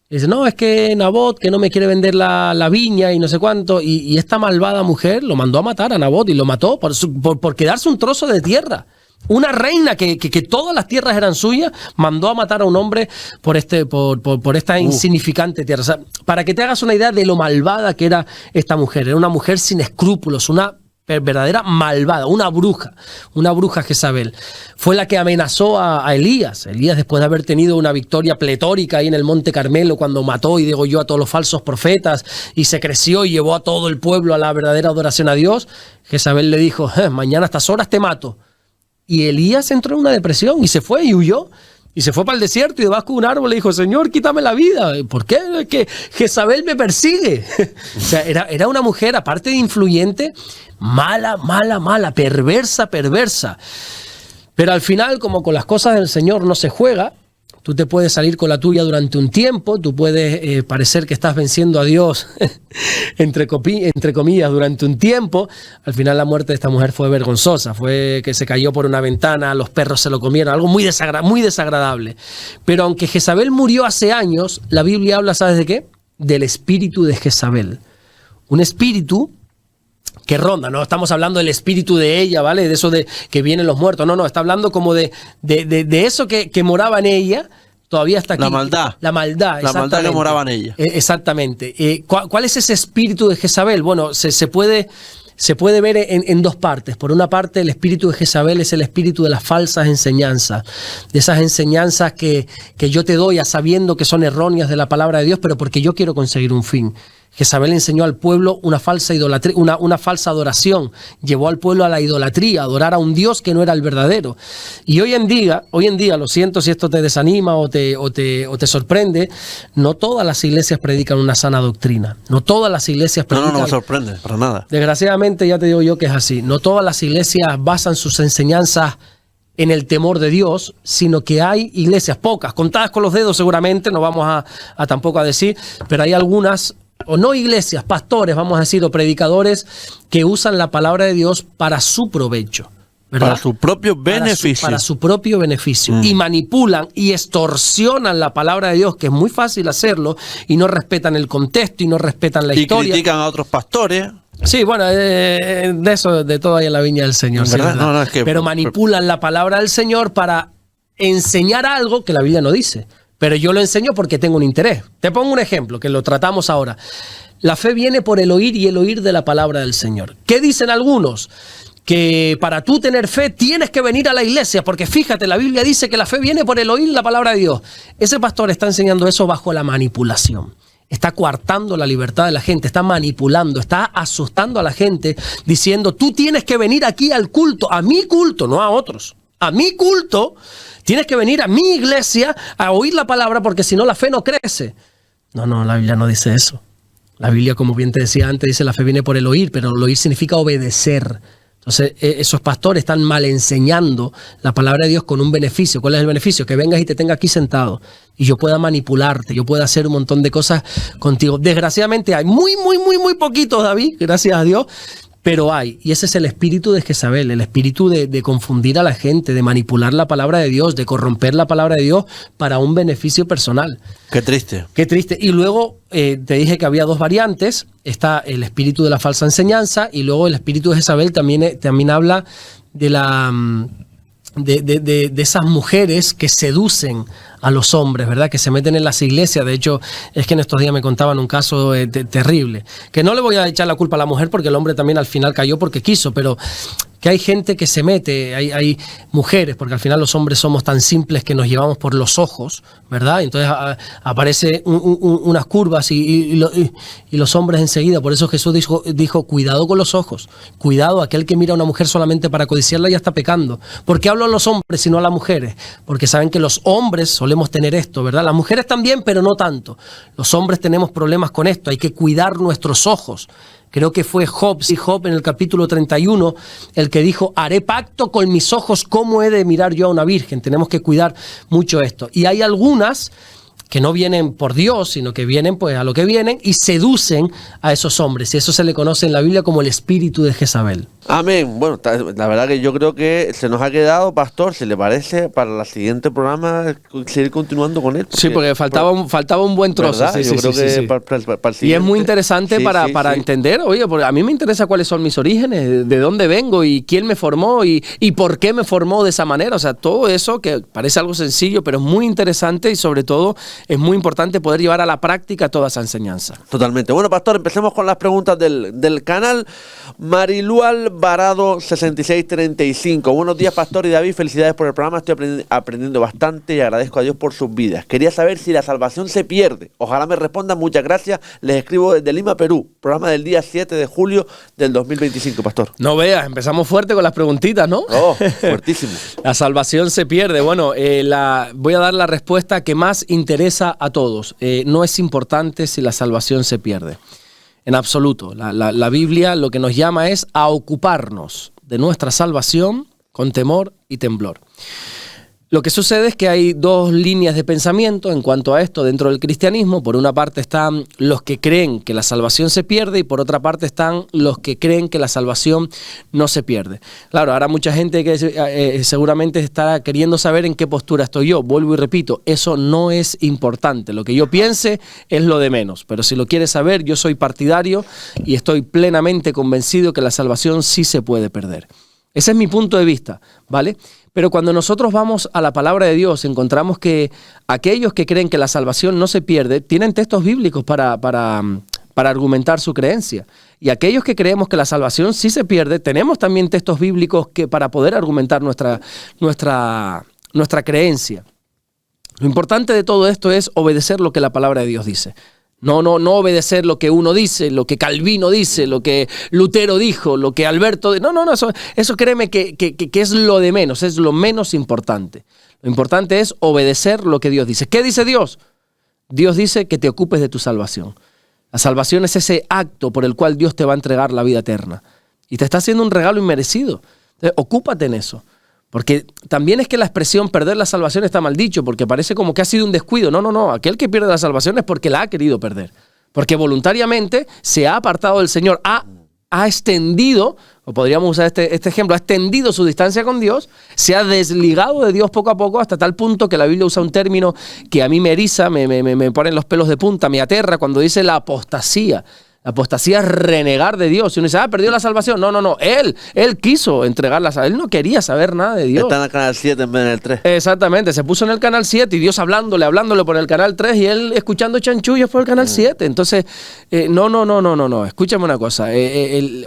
Y dice: no, es que Nabot, que no me quiere vender la viña y no sé cuánto. Y esta malvada mujer lo mandó a matar a Nabot, y lo mató por quedarse un trozo de tierra. Una reina que todas las tierras eran suyas, mandó a matar a un hombre por esta insignificante tierra. O sea, para que te hagas una idea de lo malvada que era esta mujer. Era una mujer sin escrúpulos, una verdadera malvada, una bruja Jezabel. Fue la que amenazó a Elías. Elías, después de haber tenido una victoria pletórica ahí en el Monte Carmelo, cuando mató y degolló a todos los falsos profetas y se creció y llevó a todo el pueblo a la verdadera adoración a Dios, Jezabel le dijo: mañana a estas horas te mato. Y Elías entró en una depresión y se fue y huyó. Y se fue para el desierto, y debajo de un árbol le dijo: Señor, quítame la vida. ¿Por qué? Es que Jezabel me persigue. O sea, era una mujer, aparte de influyente, mala, mala, mala, perversa, perversa. Pero al final, como con las cosas del Señor no se juega, tú te puedes salir con la tuya durante un tiempo, tú puedes parecer que estás venciendo a Dios, entre comillas, durante un tiempo. Al final la muerte de esta mujer fue vergonzosa, fue que se cayó por una ventana, los perros se lo comieron, algo muy desagradable. Pero aunque Jezabel murió hace años, la Biblia habla, ¿sabes de qué? Del espíritu de Jezabel. Un espíritu que ronda, no estamos hablando del espíritu de ella, ¿vale? De eso de que vienen los muertos, no, está hablando como de eso que moraba en ella, todavía está aquí. La maldad. La maldad Que moraba en ella. Exactamente. ¿Cuál es ese espíritu de Jezabel? Bueno, se puede ver en dos partes. Por una parte, el espíritu de Jezabel es el espíritu de las falsas enseñanzas, de esas enseñanzas que yo te doy a sabiendo que son erróneas de la palabra de Dios, pero porque yo quiero conseguir un fin. Jezabel enseñó al pueblo una falsa idolatría, una falsa adoración. Llevó al pueblo a la idolatría, a adorar a un Dios que no era el verdadero. Y hoy en día, lo siento si esto te desanima o te sorprende, no todas las iglesias predican una sana doctrina. No todas las iglesias predican... No me sorprende, para nada. Desgraciadamente, ya te digo yo que es así. No todas las iglesias basan sus enseñanzas en el temor de Dios, sino que hay iglesias, pocas, contadas con los dedos seguramente, no vamos a tampoco a decir, pero hay algunas... o no iglesias, pastores, vamos a decir, o predicadores que usan la palabra de Dios para su provecho, ¿verdad? Para su propio beneficio. Para su propio beneficio. Y manipulan y extorsionan la palabra de Dios, que es muy fácil hacerlo, y no respetan el contexto y no respetan la historia. Y critican a otros pastores. Sí, bueno, de todo hay en la viña del Señor. ¿Sí, ¿verdad? No, es que, pero manipulan la palabra del Señor para enseñar algo que la Biblia no dice. Pero yo lo enseño porque tengo un interés. Te pongo un ejemplo, que lo tratamos ahora. La fe viene por el oír, y el oír de la palabra del Señor. ¿Qué dicen algunos? Que para tú tener fe tienes que venir a la iglesia, porque fíjate, la Biblia dice que la fe viene por el oír la palabra de Dios. Ese pastor está enseñando eso bajo la manipulación. Está coartando la libertad de la gente, está manipulando, está asustando a la gente, diciendo: tú tienes que venir aquí al culto, a mi culto, no a otros. A mi culto, tienes que venir a mi iglesia a oír la palabra, porque si no la fe no crece. No, la Biblia no dice eso. La Biblia, como bien te decía antes, dice: la fe viene por el oír, pero el oír significa obedecer. Entonces, esos pastores están mal enseñando la palabra de Dios con un beneficio. ¿Cuál es el beneficio? Que vengas y te tenga aquí sentado y yo pueda manipularte, yo pueda hacer un montón de cosas contigo. Desgraciadamente hay muy poquitos, David, gracias a Dios, pero hay, y ese es el espíritu de Jezabel, el espíritu de confundir a la gente, de manipular la palabra de Dios, de corromper la palabra de Dios para un beneficio personal. Qué triste. Qué triste. Y luego te dije que había dos variantes. Está el espíritu de la falsa enseñanza y luego el espíritu de Jezabel también habla de la... De esas mujeres que seducen a los hombres, ¿verdad? Que se meten en las iglesias. De hecho, es que en estos días me contaban un caso terrible. Que no le voy a echar la culpa a la mujer porque el hombre también al final cayó porque quiso, pero que hay gente que se mete, hay mujeres, porque al final los hombres somos tan simples que nos llevamos por los ojos, ¿verdad? Entonces aparece unas curvas y los hombres enseguida. Por eso Jesús dijo, cuidado con los ojos, cuidado, aquel que mira a una mujer solamente para codiciarla ya está pecando. ¿Por qué hablo a los hombres y no a las mujeres? Porque saben que los hombres solemos tener esto, ¿verdad? Las mujeres también, pero no tanto. Los hombres tenemos problemas con esto, hay que cuidar nuestros ojos. Creo que fue Job en el capítulo 31 el que dijo, haré pacto con mis ojos, ¿cómo he de mirar yo a una virgen? Tenemos que cuidar mucho esto. Y hay algunas que no vienen por Dios, sino que vienen pues a lo que vienen y seducen a esos hombres. Y eso se le conoce en la Biblia como el espíritu de Jezabel. Amén. Bueno, la verdad que yo creo que se nos ha quedado, pastor, si le parece, para el siguiente programa seguir continuando con él. Sí, porque faltaba un buen trozo. Sí, yo creo que para el siguiente. Y es muy interesante para entender, oye, porque a mí me interesa cuáles son mis orígenes, de dónde vengo y quién me formó y por qué me formó de esa manera. O sea, todo eso que parece algo sencillo, pero es muy interesante y sobre todo es muy importante poder llevar a la práctica toda esa enseñanza. Totalmente. Bueno, pastor, empecemos con las preguntas del canal. Marilu Alvarado 6635. Buenos días, pastor y David. Felicidades por el programa. Estoy aprendiendo bastante y agradezco a Dios por sus vidas. Quería saber si la salvación se pierde. Ojalá me respondan. Muchas gracias. Les escribo desde Lima, Perú. Programa del día 7 de julio del 2025, pastor. No veas, empezamos fuerte con las preguntitas, ¿no? Oh, fuertísimo. La salvación se pierde. Bueno, voy a dar la respuesta que más interesa a todos. No es importante si la salvación se pierde. En absoluto. La Biblia lo que nos llama es a ocuparnos de nuestra salvación con temor y temblor. Lo que sucede es que hay dos líneas de pensamiento en cuanto a esto dentro del cristianismo. Por una parte están los que creen que la salvación se pierde y por otra parte están los que creen que la salvación no se pierde. Claro, ahora mucha gente que seguramente está queriendo saber en qué postura estoy yo. Vuelvo y repito, eso no es importante. Lo que yo piense es lo de menos. Pero si lo quieres saber, yo soy partidario y estoy plenamente convencido que la salvación sí se puede perder. Ese es mi punto de vista, ¿vale? Pero cuando nosotros vamos a la palabra de Dios, encontramos que aquellos que creen que la salvación no se pierde, tienen textos bíblicos para argumentar su creencia. Y aquellos que creemos que la salvación sí se pierde, tenemos también textos bíblicos para poder argumentar nuestra creencia. Lo importante de todo esto es obedecer lo que la palabra de Dios dice. No obedecer lo que uno dice, lo que Calvino dice, lo que Lutero dijo, lo que Alberto dijo. No, eso créeme que es lo de menos, es lo menos importante. Lo importante es obedecer lo que Dios dice. ¿Qué dice Dios? Dios dice que te ocupes de tu salvación. La salvación es ese acto por el cual Dios te va a entregar la vida eterna. Y te está haciendo un regalo inmerecido. Entonces, ocúpate en eso. Porque también es que la expresión perder la salvación está mal dicho, porque parece como que ha sido un descuido. No. Aquel que pierde la salvación es porque la ha querido perder. Porque voluntariamente se ha apartado del Señor, ha extendido, o podríamos usar este ejemplo, ha extendido su distancia con Dios, se ha desligado de Dios poco a poco hasta tal punto que la Biblia usa un término que a mí me eriza, me ponen los pelos de punta, me aterra cuando dice la apostasía. La apostasía es renegar de Dios. Y uno dice, perdió la salvación. No. Él quiso entregarla. Él no quería saber nada de Dios. Está en el canal 7 en vez del 3. Exactamente. Se puso en el canal 7 y Dios hablándole por el canal 3 y él escuchando chanchullos por el canal 7. Entonces, no. Escúchame una cosa.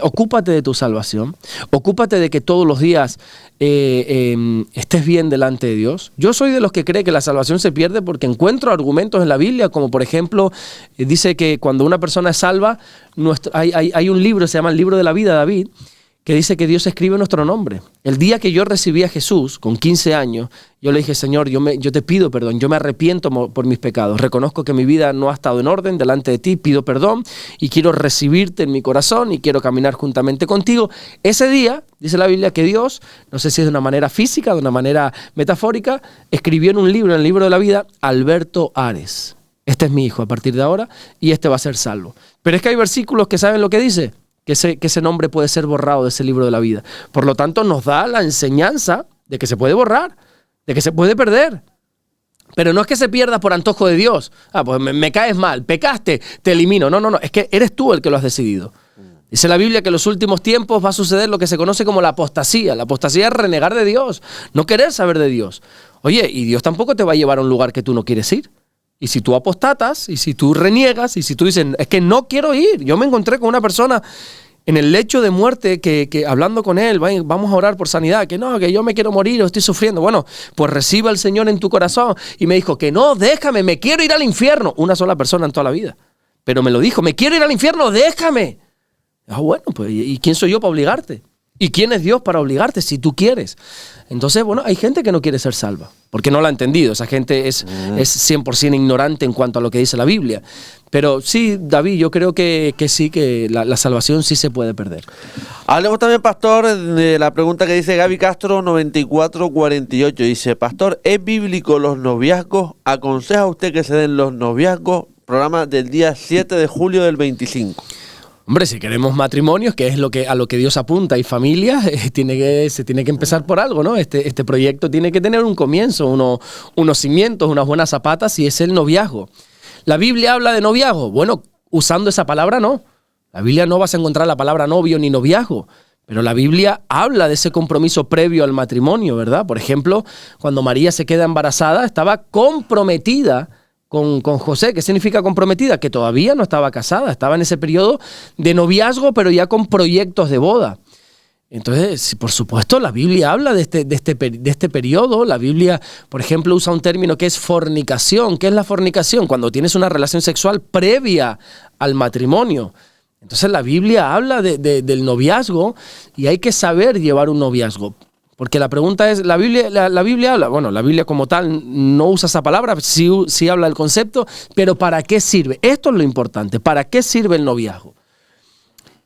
Ocúpate de tu salvación. Ocúpate de que todos los días estés bien delante de Dios. Yo soy de los que cree que la salvación se pierde porque encuentro argumentos en la Biblia, como por ejemplo, dice que cuando una persona es salva, hay un libro, se llama el libro de la vida, David, que dice que Dios escribe nuestro nombre. El día que yo recibí a Jesús, con 15 años, yo le dije, Señor, yo te pido perdón, yo me arrepiento por mis pecados, reconozco que mi vida no ha estado en orden delante de ti, pido perdón y quiero recibirte en mi corazón y quiero caminar juntamente contigo. Ese día, dice la Biblia, que Dios, no sé si es de una manera física, de una manera metafórica, escribió en un libro, en el libro de la vida, Alberto Ares. Este es mi hijo a partir de ahora y este va a ser salvo. Pero es que hay versículos que saben lo que dice. que ese nombre puede ser borrado de ese libro de la vida. Por lo tanto, nos da la enseñanza de que se puede borrar, de que se puede perder. Pero no es que se pierda por antojo de Dios. Pues me caes mal, pecaste, te elimino. No, es que eres tú el que lo has decidido. Dice la Biblia que en los últimos tiempos va a suceder lo que se conoce como la apostasía. La apostasía es renegar de Dios, no querer saber de Dios. Oye, y Dios tampoco te va a llevar a un lugar que tú no quieres ir. Y si tú apostatas, y si tú reniegas, y si tú dices, es que no quiero ir. Yo me encontré con una persona en el lecho de muerte que hablando con él, vamos a orar por sanidad, que no, que yo me quiero morir o estoy sufriendo. Bueno, pues reciba al Señor en tu corazón. Y me dijo que no, déjame, me quiero ir al infierno. Una sola persona en toda la vida. Pero me lo dijo, me quiero ir al infierno, déjame. Bueno, pues ¿y quién soy yo para obligarte? ¿Y quién es Dios para obligarte si tú quieres? Entonces, bueno, hay gente que no quiere ser salva, porque no la ha entendido. Esa gente es 100% ignorante en cuanto a lo que dice la Biblia. Pero sí, David, yo creo que sí, que la salvación sí se puede perder. Hablemos también, pastor, de la pregunta que dice Gaby Castro 9448. Dice, pastor, ¿es bíblico los noviazgos? ¿Aconseja usted que se den los noviazgos? Programa del día 7 de julio del 25. Hombre, si queremos matrimonios, que es a lo que Dios apunta, y familias, se tiene que empezar por algo, ¿no? Este proyecto tiene que tener un comienzo, unos cimientos, unas buenas zapatas, y es el noviazgo. ¿La Biblia habla de noviazgo? Bueno, usando esa palabra no. La Biblia no vas a encontrar la palabra novio ni noviazgo, pero la Biblia habla de ese compromiso previo al matrimonio, ¿verdad? Por ejemplo, cuando María se queda embarazada, estaba comprometida con José. ¿Qué significa comprometida? Que todavía no estaba casada, estaba en ese periodo de noviazgo, pero ya con proyectos de boda. Entonces, por supuesto, la Biblia habla de este periodo. La Biblia, por ejemplo, usa un término que es fornicación. ¿Qué es la fornicación? Cuando tienes una relación sexual previa al matrimonio. Entonces, la Biblia habla del noviazgo y hay que saber llevar un noviazgo. Porque la pregunta es, ¿la Biblia habla? Bueno, la Biblia como tal no usa esa palabra, sí habla del concepto, pero ¿para qué sirve? Esto es lo importante, ¿para qué sirve el noviazgo?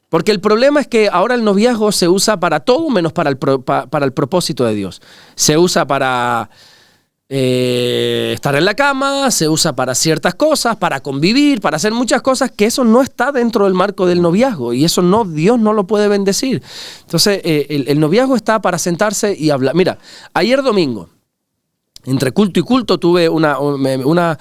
Porque el problema es que ahora el noviazgo se usa para todo menos para el propósito de Dios. Se usa para estar en la cama, se usa para ciertas cosas, para convivir, para hacer muchas cosas, que eso no está dentro del marco del noviazgo, y eso Dios no lo puede bendecir. Entonces, el noviazgo está para sentarse y hablar. Mira, ayer domingo, entre culto y culto, tuve una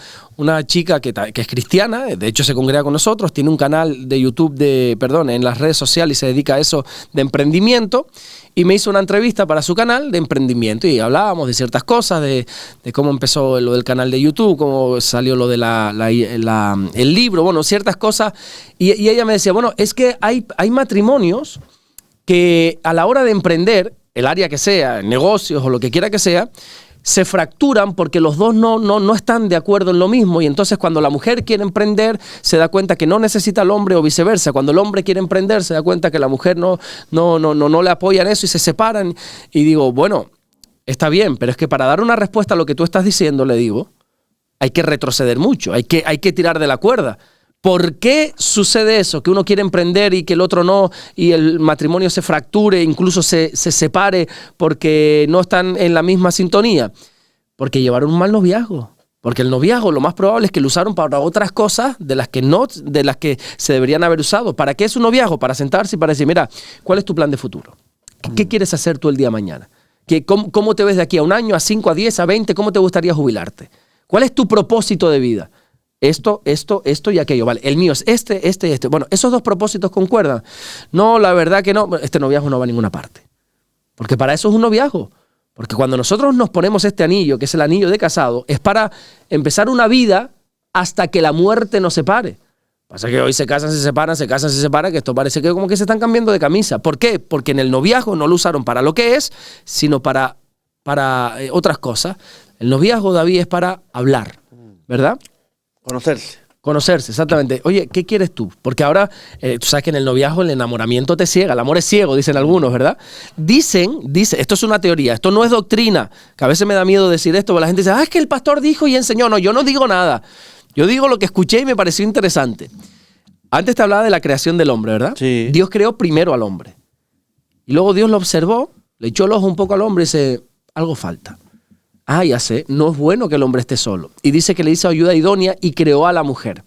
chica que es cristiana, de hecho se congrega con nosotros, tiene un canal de YouTube, en las redes sociales, y se dedica a eso de emprendimiento, y me hizo una entrevista para su canal de emprendimiento, y hablábamos de ciertas cosas, de cómo empezó lo del canal de YouTube, cómo salió lo de el libro, bueno, ciertas cosas, y ella me decía, bueno, es que hay matrimonios que a la hora de emprender, el área que sea, negocios o lo que quiera que sea, se fracturan porque los dos no están de acuerdo en lo mismo, y entonces cuando la mujer quiere emprender se da cuenta que no necesita al hombre, o viceversa. Cuando el hombre quiere emprender se da cuenta que la mujer no le apoya en eso y se separan. Y digo, bueno, está bien, pero es que para dar una respuesta a lo que tú estás diciendo, le digo, hay que retroceder mucho, hay que tirar de la cuerda. ¿Por qué sucede eso? Que uno quiere emprender y que el otro no, y el matrimonio se fracture, incluso se separe porque no están en la misma sintonía. Porque llevaron un mal noviazgo. Porque el noviazgo lo más probable es que lo usaron para otras cosas de las que se deberían haber usado. ¿Para qué es un noviazgo? Para sentarse y para decir, mira, ¿cuál es tu plan de futuro? ¿Qué quieres hacer tú el día de mañana? ¿Cómo te ves de aquí a un año, a 5, a 10, a 20? ¿Cómo te gustaría jubilarte? ¿Cuál es tu propósito de vida? Esto y aquello, vale, el mío es este. Bueno, esos dos propósitos concuerdan. No, la verdad que no, este noviazgo no va a ninguna parte. Porque para eso es un noviazgo. Porque cuando nosotros nos ponemos este anillo, que es el anillo de casado, es para empezar una vida hasta que la muerte nos separe. Pasa que hoy se casan, se separan, que esto parece que como que se están cambiando de camisa. ¿Por qué? Porque en el noviazgo no lo usaron para lo que es, sino para otras cosas. El noviazgo, David, es para hablar, ¿verdad? Conocerse, exactamente. Oye, ¿qué quieres tú? Porque ahora, tú sabes que en el noviazgo el enamoramiento te ciega, el amor es ciego, dicen algunos, ¿verdad? Dice, esto es una teoría, esto no es doctrina, que a veces me da miedo decir esto, porque la gente dice, es que el pastor dijo y enseñó. No, yo no digo nada. Yo digo lo que escuché y me pareció interesante. Antes te hablaba de la creación del hombre, ¿verdad? Sí. Dios creó primero al hombre. Y luego Dios lo observó, le echó el ojo un poco al hombre y dice, algo falta. Ya sé, no es bueno que el hombre esté solo. Y dice que le hizo ayuda idónea y creó a la mujer.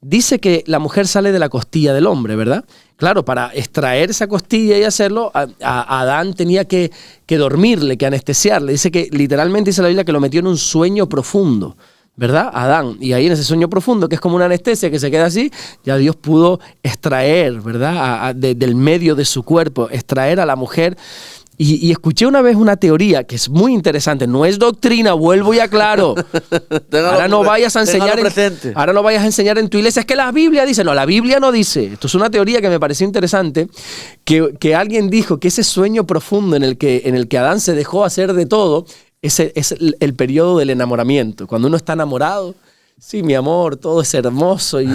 dice que la mujer sale de la costilla del hombre, ¿verdad? Claro, para extraer esa costilla y hacerlo, a Adán tenía que dormirle, que anestesiarle. Dice que literalmente dice la Biblia que lo metió en un sueño profundo, ¿verdad? Adán. Y ahí en ese sueño profundo, que es como una anestesia que se queda así, ya Dios pudo extraer, ¿verdad? Del medio de su cuerpo, extraer a la mujer. Y escuché una vez una teoría que es muy interesante. No es doctrina, vuelvo y aclaro. Ahora no vayas a enseñar en tu iglesia. Es que la Biblia dice. No, la Biblia no dice. Esto es una teoría que me pareció interesante. Que alguien dijo que ese sueño profundo en el que Adán se dejó hacer de todo, ese es el periodo del enamoramiento. Cuando uno está enamorado. Sí, mi amor, todo es hermoso y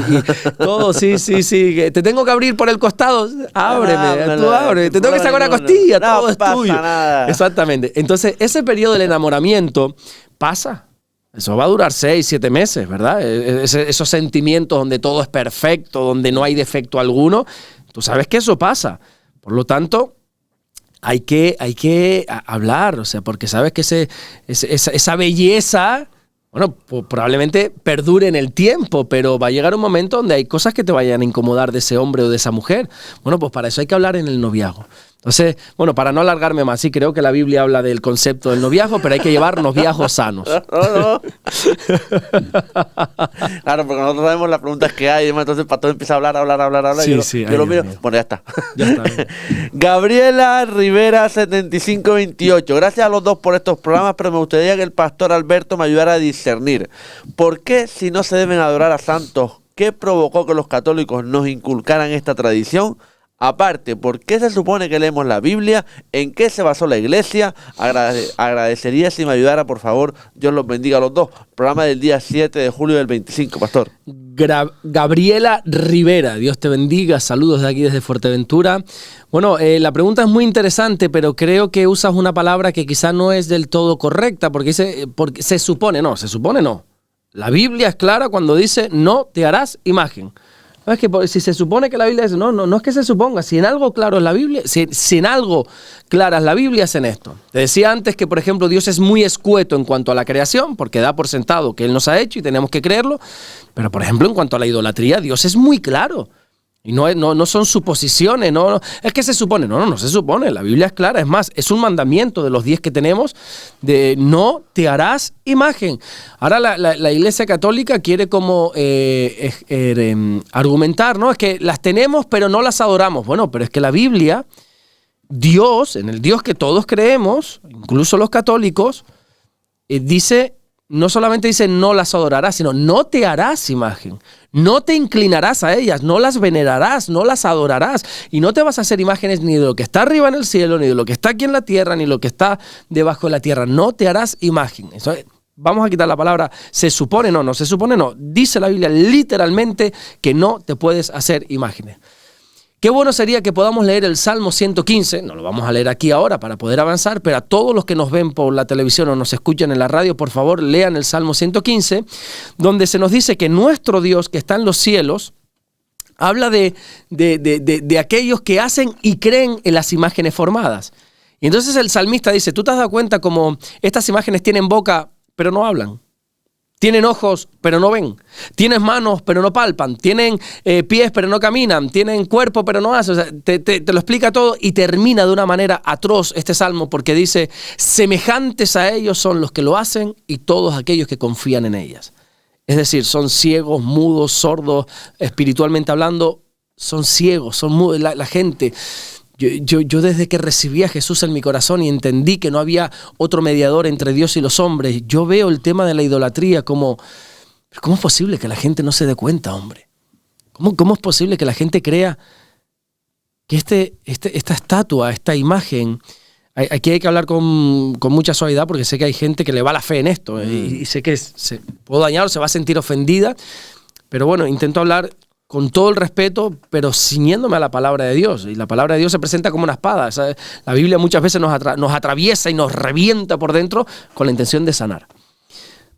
todo, sí. Te tengo que abrir por el costado, ábreme, tú ábreme. Te tengo que sacar una costilla, todo es tuyo. Nada. Exactamente. Entonces, ese periodo del enamoramiento pasa. Eso va a durar 6, 7 meses, ¿verdad? Esos sentimientos donde todo es perfecto, donde no hay defecto alguno. Tú sabes que eso pasa. Por lo tanto, hay que hablar, o sea, porque sabes que esa belleza... Bueno, pues probablemente perdure en el tiempo, pero va a llegar un momento donde hay cosas que te vayan a incomodar de ese hombre o de esa mujer. Bueno, pues para eso hay que hablar en el noviazgo. Entonces, bueno, para no alargarme más, sí creo que la Biblia habla del concepto del noviazgo, pero hay que llevar noviazgos sanos. No. Claro, porque nosotros sabemos las preguntas que hay, entonces el pastor empieza a hablar. Sí, yo lo miro. Bueno, ya está. Ya está. Gabriela Rivera 7528. Gracias a los dos por estos programas, pero me gustaría que el pastor Alberto me ayudara a discernir. ¿Por qué si no se deben adorar a santos? ¿Qué provocó que los católicos nos inculcaran esta tradición? Aparte, ¿por qué se supone que leemos la Biblia? ¿En qué se basó la iglesia? Agradecería si me ayudara, por favor. Dios los bendiga a los dos. Programa del día 7 de julio del 25, pastor. Gabriela Rivera, Dios te bendiga. Saludos de aquí desde Fuerteventura. Bueno, la pregunta es muy interesante, pero creo que usas una palabra que quizá no es del todo correcta, porque se supone no. La Biblia es clara cuando dice, no te harás imagen. No es que si se supone que la Biblia dice, no es que se suponga, si en algo claro es la Biblia, si en algo clara es la Biblia, es en esto. Te decía antes que, por ejemplo, Dios es muy escueto en cuanto a la creación, porque da por sentado que Él nos ha hecho y tenemos que creerlo, pero por ejemplo, en cuanto a la idolatría, Dios es muy claro. Y no son suposiciones, no, es que se supone, no se supone, la Biblia es clara, es más, es un mandamiento de los 10 que tenemos de no te harás imagen. Ahora la Iglesia Católica quiere como argumentar, ¿no? Es que las tenemos pero no las adoramos. Bueno, pero es que la Biblia, Dios, en el Dios que todos creemos, incluso los católicos, dice... No solamente dice no las adorarás, sino no te harás imagen. No te inclinarás a ellas, no las venerarás, no las adorarás. Y no te vas a hacer imágenes ni de lo que está arriba en el cielo, ni de lo que está aquí en la tierra, ni lo que está debajo de la tierra. No te harás imagen. Eso es, vamos a quitar la palabra se supone, no se supone, no. Dice la Biblia literalmente que no te puedes hacer imágenes. Qué bueno sería que podamos leer el Salmo 115, no lo vamos a leer aquí ahora para poder avanzar, pero a todos los que nos ven por la televisión o nos escuchan en la radio, por favor, lean el Salmo 115, donde se nos dice que nuestro Dios que está en los cielos, habla de aquellos que hacen y creen en las imágenes formadas. Y entonces el salmista dice, ¿tú te has dado cuenta como estas imágenes tienen boca, pero no hablan? Tienen ojos, pero no ven. Tienen manos, pero no palpan. Tienen pies, pero no caminan. Tienen cuerpo, pero no hacen. O sea, te lo explica todo y termina de una manera atroz este salmo porque dice, semejantes a ellos son los que lo hacen y todos aquellos que confían en ellas. Es decir, son ciegos, mudos, sordos, espiritualmente hablando, son ciegos, son mudos. La gente... Yo desde que recibí a Jesús en mi corazón y entendí que no había otro mediador entre Dios y los hombres, yo veo el tema de la idolatría como, ¿cómo es posible que la gente no se dé cuenta, hombre? ¿Cómo es posible que la gente crea que esta estatua, esta imagen, aquí hay que hablar con mucha suavidad porque sé que hay gente que le va la fe en esto y sé que se puedo dañar o se va a sentir ofendida, pero bueno, intento hablar con todo el respeto, pero ciñéndome a la palabra de Dios. Y la palabra de Dios se presenta como una espada. ¿Sabes? La Biblia muchas veces nos atraviesa y nos revienta por dentro con la intención de sanar.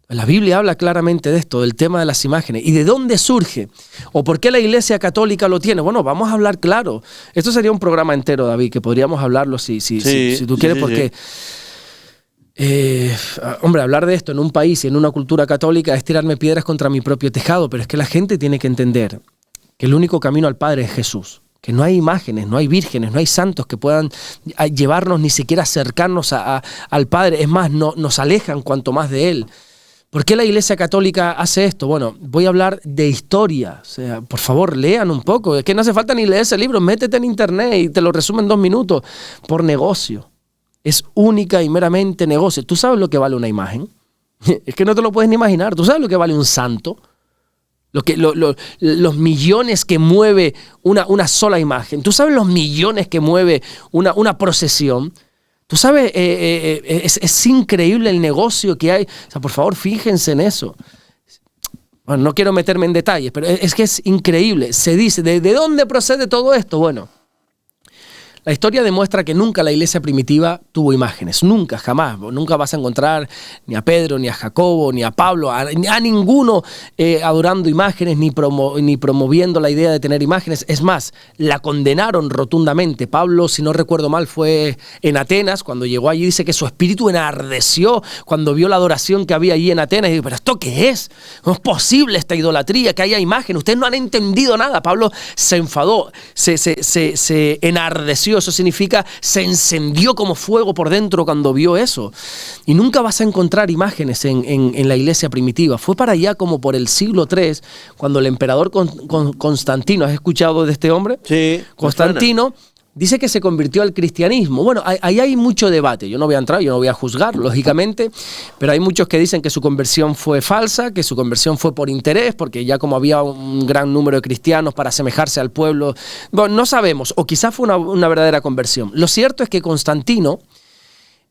La Biblia habla claramente de esto, del tema de las imágenes. ¿Y de dónde surge? ¿O por qué la Iglesia Católica lo tiene? Bueno, vamos a hablar claro. Esto sería un programa entero, David, que podríamos hablarlo si tú quieres, porque... Hombre, hablar de esto en un país y en una cultura católica es tirarme piedras contra mi propio tejado, pero es que la gente tiene que entender que el único camino al Padre es Jesús, que no hay imágenes, no hay vírgenes, no hay santos que puedan llevarnos ni siquiera acercarnos al Padre, es más, nos alejan cuanto más de Él. ¿Por qué la Iglesia Católica hace esto? Bueno, voy a hablar de historia. O sea, por favor, lean un poco. Es que no hace falta ni leer ese libro. Métete en internet y te lo resumo en 2 minutos. Por negocio. Es única y meramente negocio. ¿Tú sabes lo que vale una imagen? Es que no te lo puedes ni imaginar. ¿Tú sabes lo que vale un santo? Los millones que mueve una sola imagen. ¿Tú sabes los millones que mueve una procesión? Tú sabes, es increíble el negocio que hay. O sea, por favor, fíjense en eso. Bueno, no quiero meterme en detalles, pero es que es increíble. Se dice, ¿de dónde procede todo esto? Bueno, la historia demuestra que nunca la iglesia primitiva tuvo imágenes. Nunca, jamás. Nunca vas a encontrar ni a Pedro, ni a Jacobo, ni a Pablo, a ninguno adorando imágenes, ni promoviendo la idea de tener imágenes. Es más, la condenaron rotundamente. Pablo, si no recuerdo mal, fue en Atenas. Cuando llegó allí dice que su espíritu enardeció cuando vio la adoración que había allí en Atenas. Y dijo, ¿pero esto qué es? ¿Cómo es posible esta idolatría, que haya imágenes? Ustedes no han entendido nada. Pablo se enfadó, se enardeció. Eso significa se encendió como fuego por dentro cuando vio eso. Y nunca vas a encontrar imágenes en la iglesia primitiva. Fue para allá como por el siglo III, cuando el emperador Constantino, ¿has escuchado de este hombre? Sí. Constantino dice que se convirtió al cristianismo. Bueno, ahí hay mucho debate. Yo no voy a entrar, yo no voy a juzgar, lógicamente, pero hay muchos que dicen que su conversión fue falsa, que su conversión fue por interés, porque ya como había un gran número de cristianos para asemejarse al pueblo, bueno, no sabemos, o quizás fue una verdadera conversión. Lo cierto es que Constantino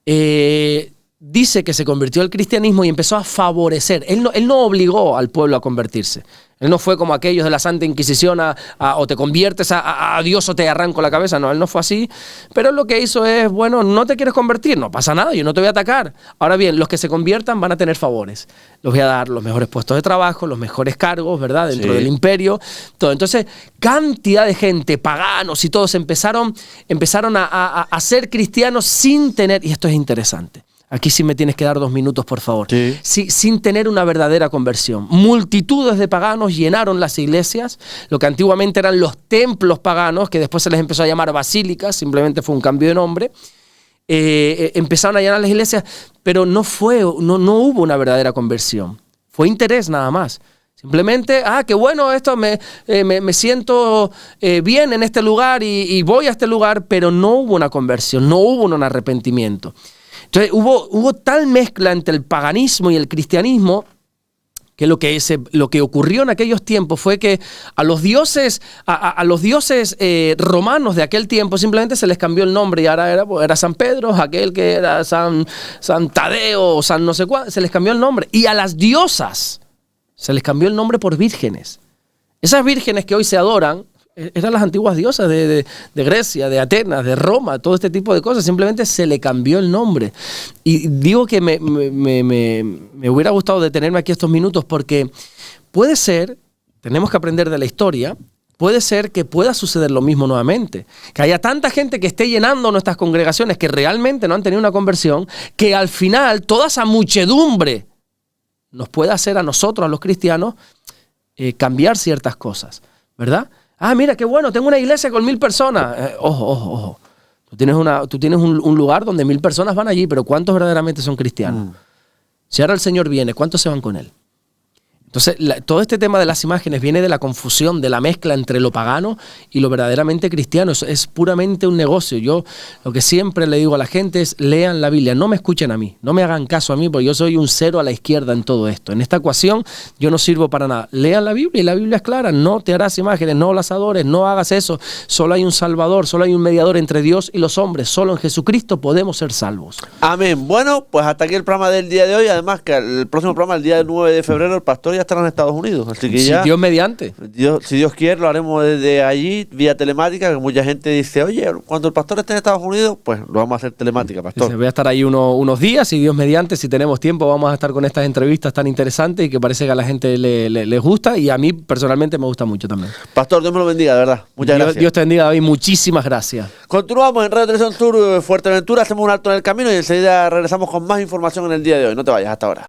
dice que se convirtió al cristianismo y empezó a favorecer. Él no obligó al pueblo a convertirse. Él no fue como aquellos de la Santa Inquisición o te conviertes a Dios o te arranco la cabeza. No, él no fue así. Pero lo que hizo es, bueno, no te quieres convertir, no pasa nada, yo no te voy a atacar. Ahora bien, los que se conviertan van a tener favores. Les voy a dar los mejores puestos de trabajo, los mejores cargos, ¿verdad? Dentro del imperio. Todo. Entonces, cantidad de gente, paganos y todos empezaron a ser cristianos sin tener, y esto es interesante, aquí sí me tienes que dar 2 minutos, por favor. Sí. Sin tener una verdadera conversión. Multitudes de paganos llenaron las iglesias, lo que antiguamente eran los templos paganos, que después se les empezó a llamar basílicas, simplemente fue un cambio de nombre. Empezaron a llenar las iglesias, pero no hubo una verdadera conversión. Fue interés nada más. Simplemente, qué bueno, esto me siento bien en este lugar y voy a este lugar, pero no hubo una conversión, no hubo un arrepentimiento. Entonces hubo tal mezcla entre el paganismo y el cristianismo que lo que ocurrió en aquellos tiempos fue que a los dioses romanos de aquel tiempo simplemente se les cambió el nombre y ahora era San Pedro, aquel que era San Tadeo, San no sé cuál, se les cambió el nombre. Y a las diosas se les cambió el nombre por vírgenes. Esas vírgenes que hoy se adoran eran las antiguas diosas de Grecia, de Atenas, de Roma, todo este tipo de cosas. Simplemente se le cambió el nombre. Y digo que me hubiera gustado detenerme aquí estos minutos porque puede ser, tenemos que aprender de la historia, puede ser que pueda suceder lo mismo nuevamente. Que haya tanta gente que esté llenando nuestras congregaciones que realmente no han tenido una conversión, que al final toda esa muchedumbre nos pueda hacer a nosotros, a los cristianos, cambiar ciertas cosas, ¿verdad? Mira, qué bueno, tengo una iglesia con 1000 personas. Ojo. Tú tienes un lugar donde 1000 personas van allí, pero ¿cuántos verdaderamente son cristianos? Si ahora el Señor viene, ¿cuántos se van con Él? Entonces, todo este tema de las imágenes viene de la confusión, de la mezcla entre lo pagano y lo verdaderamente cristiano. Es puramente un negocio. Yo lo que siempre le digo a la gente es, lean la Biblia, no me escuchen a mí, no me hagan caso a mí, porque yo soy un 0 a la izquierda en todo esto. En esta ecuación yo no sirvo para nada. Lean la Biblia y la Biblia es clara, no te harás imágenes, no las adores, no hagas eso. Solo hay un Salvador, solo hay un mediador entre Dios y los hombres. Solo en Jesucristo podemos ser salvos. Amén. Bueno, pues hasta aquí el programa del día de hoy. Además que el próximo programa, el día 9 de febrero, el pastor ya estará en Estados Unidos. Así que Si ya, Dios mediante. Si Dios quiere, lo haremos desde allí, vía telemática, que mucha gente dice, oye, cuando el pastor esté en Estados Unidos, pues lo vamos a hacer telemática, pastor. Voy a estar ahí unos días y Dios mediante, si tenemos tiempo, vamos a estar con estas entrevistas tan interesantes y que parece que a la gente les gusta y a mí personalmente me gusta mucho también. Pastor, Dios me lo bendiga, de verdad. Muchas gracias. Dios te bendiga, David. Muchísimas gracias. Continuamos en Radio Televisión Sur Fuerteventura, hacemos un alto en el camino y enseguida regresamos con más información en el día de hoy. No te vayas, hasta ahora.